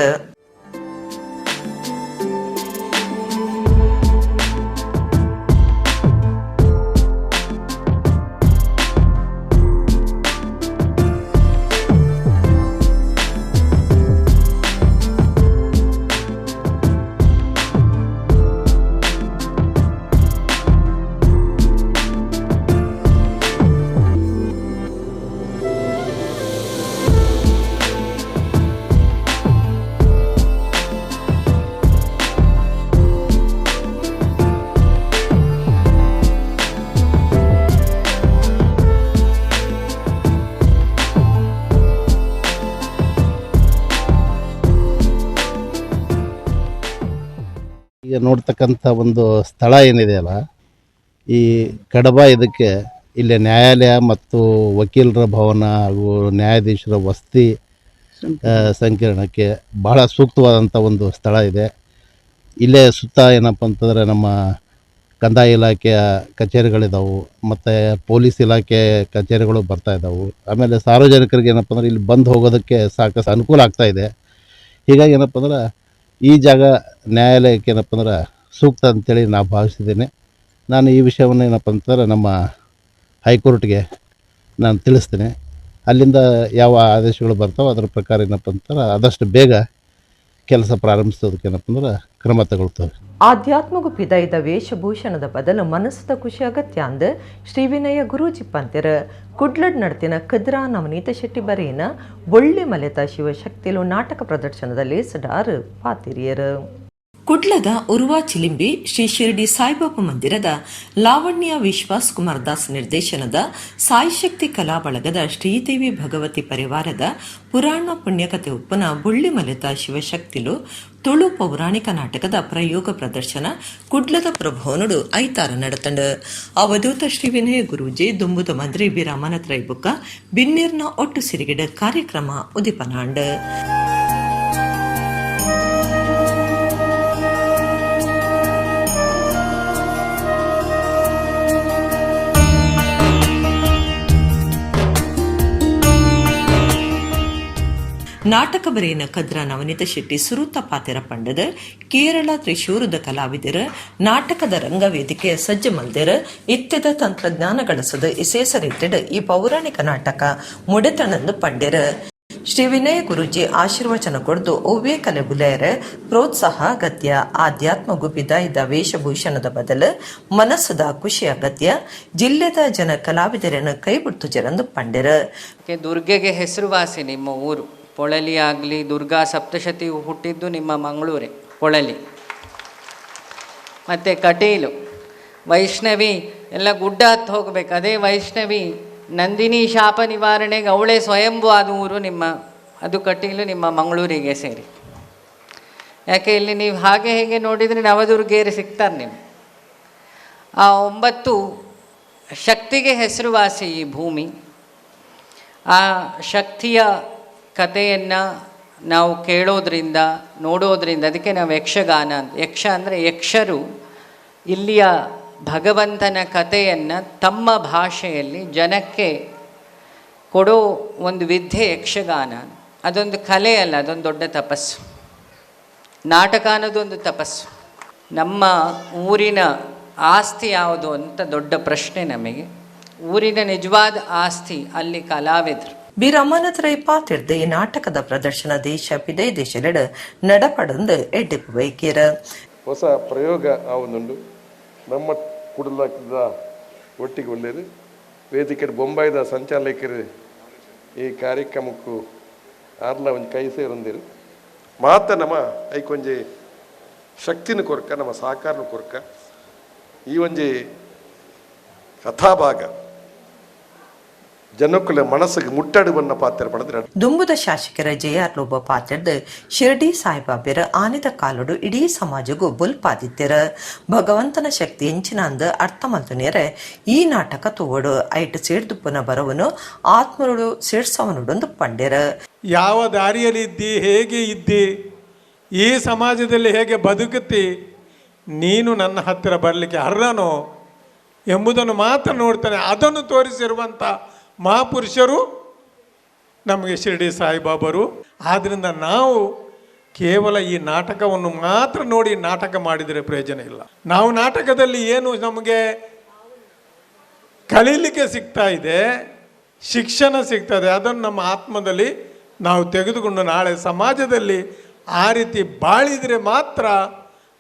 ಈಗ ನೋಡ್ತಕ್ಕಂಥ ಒಂದು ಸ್ಥಳ ಏನಿದೆಯಲ್ಲ, ಈ ಕಡಬ ಇದಕ್ಕೆ ಇಲ್ಲಿ ನ್ಯಾಯಾಲಯ ಮತ್ತು ವಕೀಲರ ಭವನ ಹಾಗೂ ನ್ಯಾಯಾಧೀಶರ ವಸತಿ ಸಂಕೀರ್ಣಕ್ಕೆ ಬಹಳ ಸೂಕ್ತವಾದಂಥ ಒಂದು ಸ್ಥಳ ಇದೆ. ಇಲ್ಲೇ ಸುತ್ತ ಏನಪ್ಪ ಅಂತಂದರೆ ನಮ್ಮ ಕಂದಾಯ ಇಲಾಖೆಯ ಕಚೇರಿಗಳಿದ್ದಾವೆ, ಮತ್ತು ಪೊಲೀಸ್ ಇಲಾಖೆ ಕಚೇರಿಗಳು ಬರ್ತಾಯಿದ್ದಾವೆ. ಆಮೇಲೆ ಸಾರ್ವಜನಿಕರಿಗೆ ಏನಪ್ಪ ಅಂದ್ರೆ ಇಲ್ಲಿ ಬಂದು ಹೋಗೋದಕ್ಕೆ ಸಾಕಷ್ಟು ಅನುಕೂಲ ಆಗ್ತಾಯಿದೆ. ಹೀಗಾಗಿ ಏನಪ್ಪ ಅಂದ್ರೆ ಈ ಜಾಗ ನ್ಯಾಯಾಲಯಕ್ಕೆ ಏನಪ್ಪ ಅಂದ್ರೆ ಸೂಕ್ತ ಅಂತೇಳಿ ನಾನು ಭಾವಿಸಿದ್ದೇನೆ. ನಾನು ಈ ವಿಷಯವನ್ನು ಏನಪ್ಪ ಅಂತಂದ್ರೆ ನಮ್ಮ ಹೈಕೋರ್ಟ್ಗೆ ನಾನು ತಿಳಿಸ್ತೇನೆ. ಅಲ್ಲಿಂದ ಯಾವ ಆದೇಶಗಳು ಬರ್ತಾವೆ ಅದರ ಪ್ರಕಾರ ಏನಪ್ಪ ಅಂತಾರೆ ಆದಷ್ಟು ಬೇಗ ಕೆಲಸ ಪ್ರಾರಂಭಿಸೋದಕ್ಕೆ ಏನಪ್ಪ ಅಂದ್ರೆ ಕ್ರಮ ತಗೊಳ್ತವೆ. ಆಧ್ಯಾತ್ಮಗೂ ಪಿದಾಯ್ದ ವೇಷಭೂಷಣದ ಬದಲು ಮನಸ್ಸದ ಖುಷಿ ಅಗತ್ಯ ಅಂದ ಶ್ರೀ ವಿನಯ ಗುರೂಜಿ ಪಂತ್ಯರ ಕುಡ್ಲಡ್ ನಡ್ತಿನ ಕದ್ರಾ ನವನೀತ ಶೆಟ್ಟಿ ಬರೆಯಿನ ಒಳ್ಳೆ ಮಲೆತ ಶಿವಶಕ್ತಿಲು ನಾಟಕ ಪ್ರದರ್ಶನದಲ್ಲಿ ಸಡಾರ್ ಪಾತಿರಿಯರು. ಕುಡ್ಲದ ಉರ್ವಾ ಚಿಲಿಂಬಿ ಶ್ರೀ ಶಿರ್ಡಿ ಸಾಯಿಬಾಬಾ ಮಂದಿರದ ಲಾವಣ್ಯ ವಿಶ್ವಾಸ್ ಕುಮಾರ್ ದಾಸ್ ನಿರ್ದೇಶನದ ಸಾಯಿಶಕ್ತಿ ಕಲಾ ಬಳಗದ ಶ್ರೀದೇವಿ ಭಗವತಿ ಪರಿವಾರದ ಪುರಾಣ ಪುಣ್ಯಕಥೆ ಉಪ್ಪನ ಬುಳ್ಳಿ ಮಲೆತ ಶಿವಶಕ್ತಿಲು ತುಳು ಪೌರಾಣಿಕ ನಾಟಕದ ಪ್ರಯೋಗ ಪ್ರದರ್ಶನ ಕುಡ್ಲದ ಪ್ರಭವನುಡು ಐತಾರ ನಡತಂಡ. ಅವಧೂತ ಶ್ರೀ ವಿನಯ ಗುರೂಜಿ ದುಂಬುದ ಮಂದ್ರಿ ಬಿ ರಾಮನಾಥ್ ರೈ ಬುಕ್ಕ ಬಿನ್ನೀರ್ನ ಒಟ್ಟು ಸಿರಿಗಿಡ ಕಾರ್ಯಕ್ರಮ ಉದಿಪನಾಂಡ. ನಾಟಕ ಬರೆಯಿನ ಕದ್ರಾ ನವನೀತ ಶೆಟ್ಟಿ ಸುರುತ ಪಾತೆರ ಪಂಡದ ಕೇರಳ ತ್ರಿಶೂರದ ಕಲಾವಿದರ ನಾಟಕದ ರಂಗವೇದಿಕೆ ಸಜ್ಜ ಮಲ್ದೆರ ಇತ್ಯದ ತಂತ್ರಜ್ಞಾನ ಗಳಸದ ಇಸೇಸರಿತ್ತಿಡ ಈ ಪೌರಾಣಿಕ ನಾಟಕ ಮುಡೆತಣಂದು ಪಂಡೆರ. ಶ್ರೀ ವಿನಯ ಗುರೂಜಿ ಆಶೀರ್ವಚನ ಕೊಡ್ದು ಒವ್ವೇ ಕಲೆ ಬುಲೆಯರ ಪ್ರೋತ್ಸಾಹ ಅಗತ್ಯ. ಆಧ್ಯಾತ್ಮ ಗುಪಿದಾಯ್ದ ವೇಷಭೂಷಣದ ಬದಲು ಮನಸ್ಸದ ಖುಷಿ ಅಗತ್ಯ. ಜಿಲ್ಲೆದ ಜನ ಕಲಾವಿದರನ್ನು ಕೈಬಿಡ್ತು ಜರಂದು ಪಂಡೆರ. ದುರ್ಗೆಗೆ ಹೆಸರುವಾಸಿ ನಿಮ್ಮ ಊರು ಪೊಳಲಿ ಆಗಲಿ. ದುರ್ಗಾ ಸಪ್ತಶತಿ ಹುಟ್ಟಿದ್ದು ನಿಮ್ಮ ಮಂಗಳೂರೇ ಪೊಳಲಿ. ಮತ್ತು ಕಟೀಲು ವೈಷ್ಣವಿ ಎಲ್ಲ ಗುಡ್ಡ ಹತ್ತು ಹೋಗಬೇಕು. ಅದೇ ವೈಷ್ಣವಿ ನಂದಿನಿ ಶಾಪ ನಿವಾರಣೆಗೆ ಅವಳೇ ಸ್ವಯಂಭೂ ಆದ ಊರು ನಿಮ್ಮ, ಅದು ಕಟೀಲು ನಿಮ್ಮ ಮಂಗಳೂರಿಗೆ ಸೇರಿ. ಯಾಕೆ ಇಲ್ಲಿ ನೀವು ಹಾಗೆ ಹೇಗೆ ನೋಡಿದರೆ ನವದುರ್ಗೆಯರು ಸಿಗ್ತಾರೆ ನೀವು. ಆ 9 ಶಕ್ತಿಗೆ ಹೆಸರುವಾಸಿ ಈ ಭೂಮಿ. ಆ ಶಕ್ತಿಯ ಕಥೆಯನ್ನು ನಾವು ಕೇಳೋದ್ರಿಂದ ನೋಡೋದ್ರಿಂದ, ಅದಕ್ಕೆ ನಾವು ಯಕ್ಷಗಾನ ಅಂತ. ಯಕ್ಷ ಅಂದರೆ ಯಕ್ಷರು ಇಲ್ಲಿಯ ಭಗವಂತನ ಕಥೆಯನ್ನು ತಮ್ಮ ಭಾಷೆಯಲ್ಲಿ ಜನಕ್ಕೆ ಕೊಡೋ ಒಂದು ವಿದ್ಯೆ ಯಕ್ಷಗಾನ. ಅದೊಂದು ಕಲೆ ಅಲ್ಲ, ಅದೊಂದು ದೊಡ್ಡ ತಪಸ್ಸು. ನಾಟಕ ಅನ್ನೋದೊಂದು ತಪಸ್ಸು. ನಮ್ಮ ಊರಿನ ಆಸ್ತಿ ಯಾವುದು ಅಂತ ದೊಡ್ಡ ಪ್ರಶ್ನೆ ನಮಗೆ. ಊರಿನ ನಿಜವಾದ ಆಸ್ತಿ ಅಲ್ಲಿ ಕಲಾವಿದರು. ಬಿ ರಮಾನಾಥರೈ ಪಾತಿರ್ದೆ ಈ ನಾಟಕದ ಪ್ರದರ್ಶನ ದೇಶ ವಿದೇಶೆಡೆ ನಡಪಡಂದು ಎಡ್ಡೆಪ್ಪು ಬೈಕೇರ ಹೊಸ ಪ್ರಯೋಗ ಆವೊಂದುಂಡು. ನಮ್ಮ ಕುಡಲಾಕಿದ ಒಟ್ಟಿಗೆ ಒಳ್ಳೆಯದು ವೇದಿಕೆ ಬೊಂಬಾಯಿದ ಸಂಚಾಲಕರು ಈ ಕಾರ್ಯಕ್ರಮಕ್ಕೂ ಆರ್ಲ ಒಂದು ಕೈ ಸೇರೊಂದಿರು ಮಾತ ನಮ್ಮ ಐಕೊಂಜಿ ಶಕ್ತಿನ ಕೊರಕ ನಮ್ಮ ಸಹಕಾರನ ಕೊರಕ ಈ ಒಂಜಿ ಕಥಾಭಾಗ ಜನಕ್ಕುಲ ಮನಸ್ಸಿಗೆ ಮುಟ್ಟಾಡುವನ್ನ ಪಾತ್ರ ಪಡೆದ್ರೆ ದುಂಬುದ ಶಾಸಕರ ಜೆಆರ್ ಲೋಬ ಪಾತ್ರದ ಶಿರ್ಡಿ ಸಾಯಿಬಾಬ್ಯರ ಆನಿದ ಕಾಲುಡು ಇಡೀ ಸಮಾಜಗೂ ಬುಲ್ಪಾದಿತ್ಯರ ಭಗವಂತನ ಶಕ್ತಿ ಹೆಂಚಿನ ಅಂದ ಅರ್ಥ ಮಲ್ತುನೇರ ಈ ನಾಟಕ ತೋಡು ಐಟ್ ಸೇಡ್ದುಪ್ಪನ ಬರವನು ಆತ್ಮರುಡು ಸೇಡ್ಸವನುಡೊಂದು ಪಂಡ್ಯರ. ಯಾವ ದಾರಿಯಲ್ಲಿ ಇದ್ದಿ, ಹೇಗೆ ಇದ್ದಿ, ಈ ಸಮಾಜದಲ್ಲಿ ಹೇಗೆ ಬದುಕುತ್ತಿ, ನೀನು ನನ್ನ ಹತ್ತಿರ ಬರಲಿಕ್ಕೆ ಅರ್ಹನೋ ಎಂಬುದನ್ನು ಮಾತ್ರ ನೋಡ್ತಾನೆ. ಅದನ್ನು ತೋರಿಸಿರುವಂಥ ಮಹಾಪುರುಷರು ನಮಗೆ ಶಿರ್ಡಿ ಸಾಯಿಬಾಬರು. ಆದ್ದರಿಂದ ನಾವು ಕೇವಲ ಈ ನಾಟಕವನ್ನು ಮಾತ್ರ ನೋಡಿ ನಾಟಕ ಮಾಡಿದರೆ ಪ್ರಯೋಜನ ಇಲ್ಲ. ನಾವು ನಾಟಕದಲ್ಲಿ ಏನು ನಮಗೆ ಕಲೀಲಿಕ್ಕೆ ಸಿಗ್ತಾ ಇದೆ, ಶಿಕ್ಷಣ ಸಿಗ್ತದೆ, ಅದನ್ನು ನಮ್ಮ ಆತ್ಮದಲ್ಲಿ ನಾವು ತೆಗೆದುಕೊಂಡು ನಾಳೆ ಸಮಾಜದಲ್ಲಿ ಆ ರೀತಿ ಬಾಳಿದರೆ ಮಾತ್ರ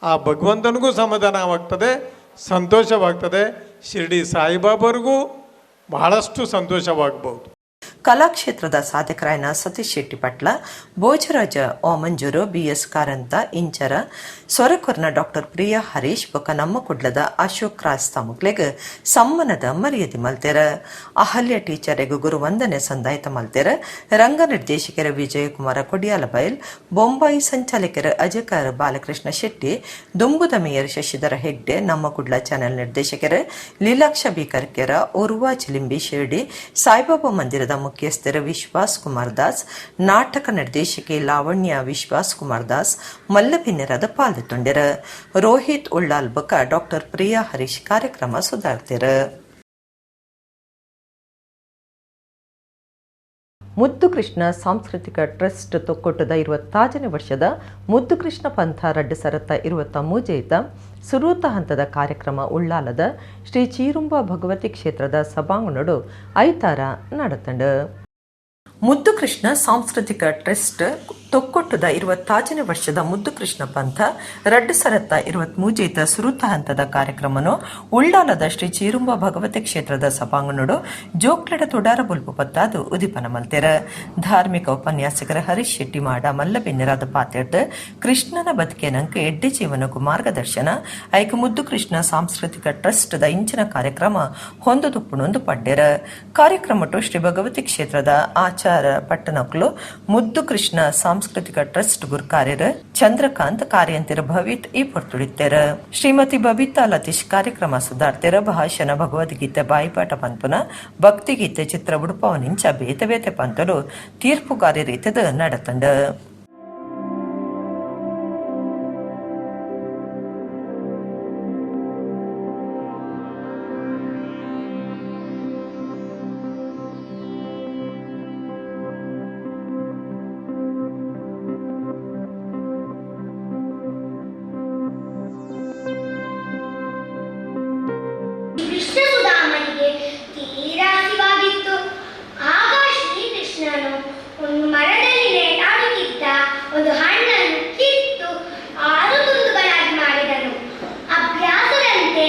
ಆ ಭಗವಂತನಿಗೂ ಸಮಾಧಾನವಾಗ್ತದೆ, ಸಂತೋಷವಾಗ್ತದೆ. ಶಿರ್ಡಿ ಸಾಯಿಬಾಬರಿಗೂ ಬಹಳಷ್ಟು ಸಂತೋಷವಾಗಬಹುದು. ಕಲಾಕ್ಷೇತ್ರದ ಸಾಧಕರಾಯನ ಸತೀಶ್ ಶೆಟ್ಟಿ ಪಟ್ಲ, ಭೋಜರಾಜ ಓಮಂಜೂರು, BS ಕಾರಂತ ಇಂಚರ, ಸೊರಕೊರ್ನ ಡಾಕ್ಟರ್ ಪ್ರಿಯಾ ಹರೀಶ್ ಬೊಕ ನಮ್ಮ ಕುಡ್ಲದ ಅಶೋಕ್ ರಾಜ್ ತಮುಕ್ಲೆಗ್ ಸಮ್ಮನದ ಮರ್ಯಾದೆ ಮಲ್ತೆರ. ಅಹಲ್ಯ ಟೀಚರೆಗೂ ಗುರು ವಂದನೆ ಸಂದಾಯಿತ ಮಲ್ತೆರ. ರಂಗ ನಿರ್ದೇಶಕರ ವಿಜಯಕುಮಾರ ಕೊಡಿಯಾಲ ಬೈಲ್, ಬೊಂಬಾಯಿ ಸಂಚಾಲಕರ ಅಜಕರ್ ಬಾಲಕೃಷ್ಣ ಶೆಟ್ಟಿ, ದುಂಬುದ ಮೇಯರ್ ಶಶಿಧರ ಹೆಗ್ಡೆ, ನಮ್ಮ ಕುಡ್ಲ ಚಾನೆಲ್ ನಿರ್ದೇಶಕರ ಲೀಲಾಕ್ಷ ಬಿಕರ್ಕೆರ, ಉರ್ವಾ ಚಿಲಿಂಬಿ ಶಿರ್ಡಿ ಸಾಯಿಬಾಬಾ ಮಂದಿರದ ಮುಖ್ಯಸ್ಥರ ವಿಶ್ವಾಸ್ ಕುಮಾರ್ ದಾಸ್, ನಾಟಕ ನಿರ್ದೇಶಕಿ ಲಾವಣ್ಯ ವಿಶ್ವಾಸ್ ಕುಮಾರ್ ದಾಸ್ ಮಲ್ಲಭಿನ್ಯರಾದ ಪಾಲ್ಗೊಂಡರ. ರೋಹಿತ್ ಉಳ್ಳಾಲ್ ಬಕ ಡಾಕ್ಟರ್ ಪ್ರಿಯಾ ಹರೀಶ್ ಕಾರ್ಯಕ್ರಮ ಸುಧಾರ್ತಿರ. ಮುದ್ದು ಕೃಷ್ಣ ಸಾಂಸ್ಕೃತಿಕ ಟ್ರಸ್ಟ್ ತೊಕ್ಕೊಟ್ಟದ 20ನೇ ವರ್ಷದ ಮುದ್ದು ಕೃಷ್ಣ ಪಂಥ ರಡ್ಡು ಸರತ್ತ 23 ಸುರೂತ ಹಂತದ ಕಾರ್ಯಕ್ರಮ ಉಳ್ಳಾಲದ ಶ್ರೀ ಚೀರುಂಬ ಭಗವತಿ ಕ್ಷೇತ್ರದ ಸಭಾಂಗಣಡು ಐತಾರ ನಡತಂಡು. ಮುದ್ದು ಕೃಷ್ಣ ಸಾಂಸ್ಕೃತಿಕ ಟ್ರಸ್ಟ್ ತೊಕ್ಕೊಟ್ಟದ 20ನೇ ವರ್ಷದ ಮುದ್ದು ಕೃಷ್ಣ ಪಂಥ ರಡ್ಡು ಸರತ್ತ 23 ಸುರೂತ ಹಂತದ ಕಾರ್ಯಕ್ರಮನು ಉಳ್ಳಾಲದ ಶ್ರೀ ಚೀರುಂಬ ಭಗವತಿ ಕ್ಷೇತ್ರದ ಸಭಾಂಗಣಡು ಜೋಕ್ಲೆಡ ತೊಡಾರ ಬುಲ್ಪು ಪತ್ತಾದು ಉದಿಪನ ಮಲ್ತೆರ. ಧಾರ್ಮಿಕ ಉಪನ್ಯಾಸಕರ ಹರೀಶ್ ಶೆಟ್ಟಿ ಮಾಡ ಮಲ್ಲಬೆನ್ನರಾದ ಪಾತ್ರದ ಕೃಷ್ಣನ ಬದುಕಿನಂಕ ಎಡ್ಡೆ ಜೀವನಕ್ಕೂ ಮಾರ್ಗದರ್ಶನ ಐಕ ಮುದ್ದು ಕೃಷ್ಣ ಸಾಂಸ್ಕೃತಿಕ ಟ್ರಸ್ಟ್ದ ಇಂಚಿನ ಕಾರ್ಯಕ್ರಮ ಹೊಂದದುಪ್ಪುನೊಂದು ಪಡ್ಡೆರ. ಕಾರ್ಯಕ್ರಮಟು ಶ್ರೀ ಭಗವತಿ ಕ್ಷೇತ್ರದ ಆಚಾರ ಪಟ್ಟಣಕ್ಲು ಮುದ್ದು ಕೃಷ್ಣ ಸಾಂಸ್ಕೃತಿಕ ಟ್ರಸ್ಟ್ ಗುರ್ಕಾರ್ಯರ ಚಂದ್ರಕಾಂತ್ ಕಾರ್ಯಂತಿರ ಭವಿತ್ ಈ ಪೊರ್ತುಡಿತ್ತೆರ. ಶ್ರೀಮತಿ ಬಬಿತಾ ಲತೀಶ್ ಕಾರ್ಯಕ್ರಮ ಸುಧಾರ್ತೆರ. ಭಾಷಣ ಭಗವದ್ಗೀತೆ ಬಾಯಿಪಾಠ ಪಂತುನ ಭಕ್ತಿಗೀತೆ ಚಿತ್ರ ಉಡುಪವನಿಂಚ ಬೇತೆ ಬೇತೆ ಪಂತಲು ತೀರ್ಪುಗಾರಿ ರೀತಿದ ನಡತಂಡ. ಒಂದು ಮರದಲ್ಲಿ ನೇತಾಡುತ್ತಿದ್ದ ಒಂದು ಹಣ್ಣನ್ನು ಕಿತ್ತು 6 ತುಂಡುಗಳಾಗಿ ಮಾಡಿದನು. ಅಭ್ಯಾಸದಂತೆ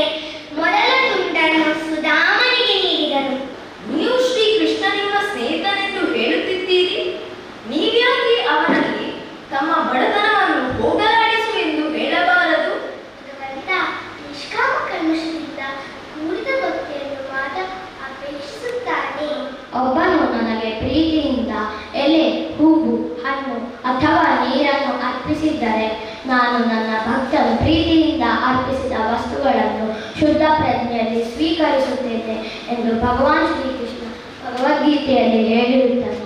ಮೊದಲ ತುಂಡನ್ನು ಸುಧಾಮನಿಗೆ ನೀಡಿದನು. ನೀವು ಶ್ರೀ ಕೃಷ್ಣ ನಿಮ್ಮ ಸ್ನೇಹಿತನೆಂದು ಹೇಳುತ್ತಿದ್ದೀರಿ. ನೀವ್ಯಾಕೆ ಅವನಲ್ಲಿ ತಮ್ಮ ಬಡತನವನ್ನು ಹೋಗಲಾಡಿಸು ಎಂದು ಹೇಳಬಾರದು? ಭಗವಂತ ನಿಷ್ಕಾಮ ಕಲ್ಮಶದಿಂದ ಕೂಡಿದ ಭಕ್ತಿಯನ್ನು ಮಾತ್ರ ಅಪೇಕ್ಷಿಸುತ್ತಾನೆ. ಒಬ್ಬನು ನನಗೆ ಪ್ರೀತಿಯಿಂದ ಎಲೆ, ಹೂವು, ಹಣ್ಣು ಅಥವಾ ನೀರನ್ನು ಅರ್ಪಿಸಿದ್ದರೆ ನಾನು ನನ್ನ ಭಕ್ತನು ಪ್ರೀತಿಯಿಂದ ಅರ್ಪಿಸಿದ ವಸ್ತುಗಳನ್ನು ಶುದ್ಧ ಪ್ರಜ್ಞೆಯಲ್ಲಿ ಸ್ವೀಕರಿಸುತ್ತೇನೆ ಎಂದು ಭಗವಾನ್ ಶ್ರೀಕೃಷ್ಣ ಭಗವದ್ ಭಗವದ್ಗೀತೆಯಲ್ಲಿ ಹೇಳಿರುತ್ತದೆ.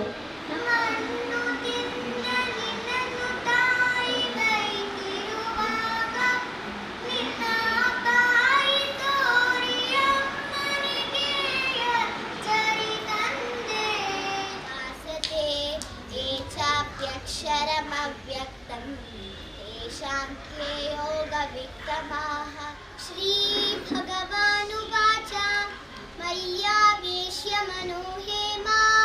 श्री भगवानुवाच मय्यावेश्य मनो हे मां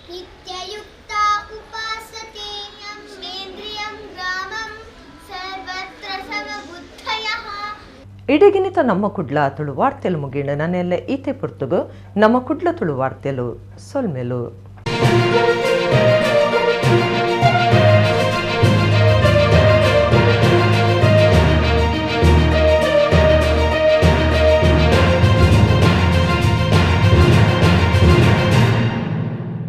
नित्ययुक्ता उपासते यमेन्द्रियं ग्रामं सर्वत्र समबुद्धयः. ಇಡಗಿನಿತ ನಮ್ಮ ಕುಡ್ಲ ತುಳು ವಾರ್ತೆಲು ಮುಗಿಣ ನನ್ನೆಲ್ಲ ಈತೆ ಪುರ್ತುಗು ನಮ್ಮ ಕುಡ್ಲ ತುಳು ವಾರ್ತೆಲು ಸೊಲ್ಮೆಲು.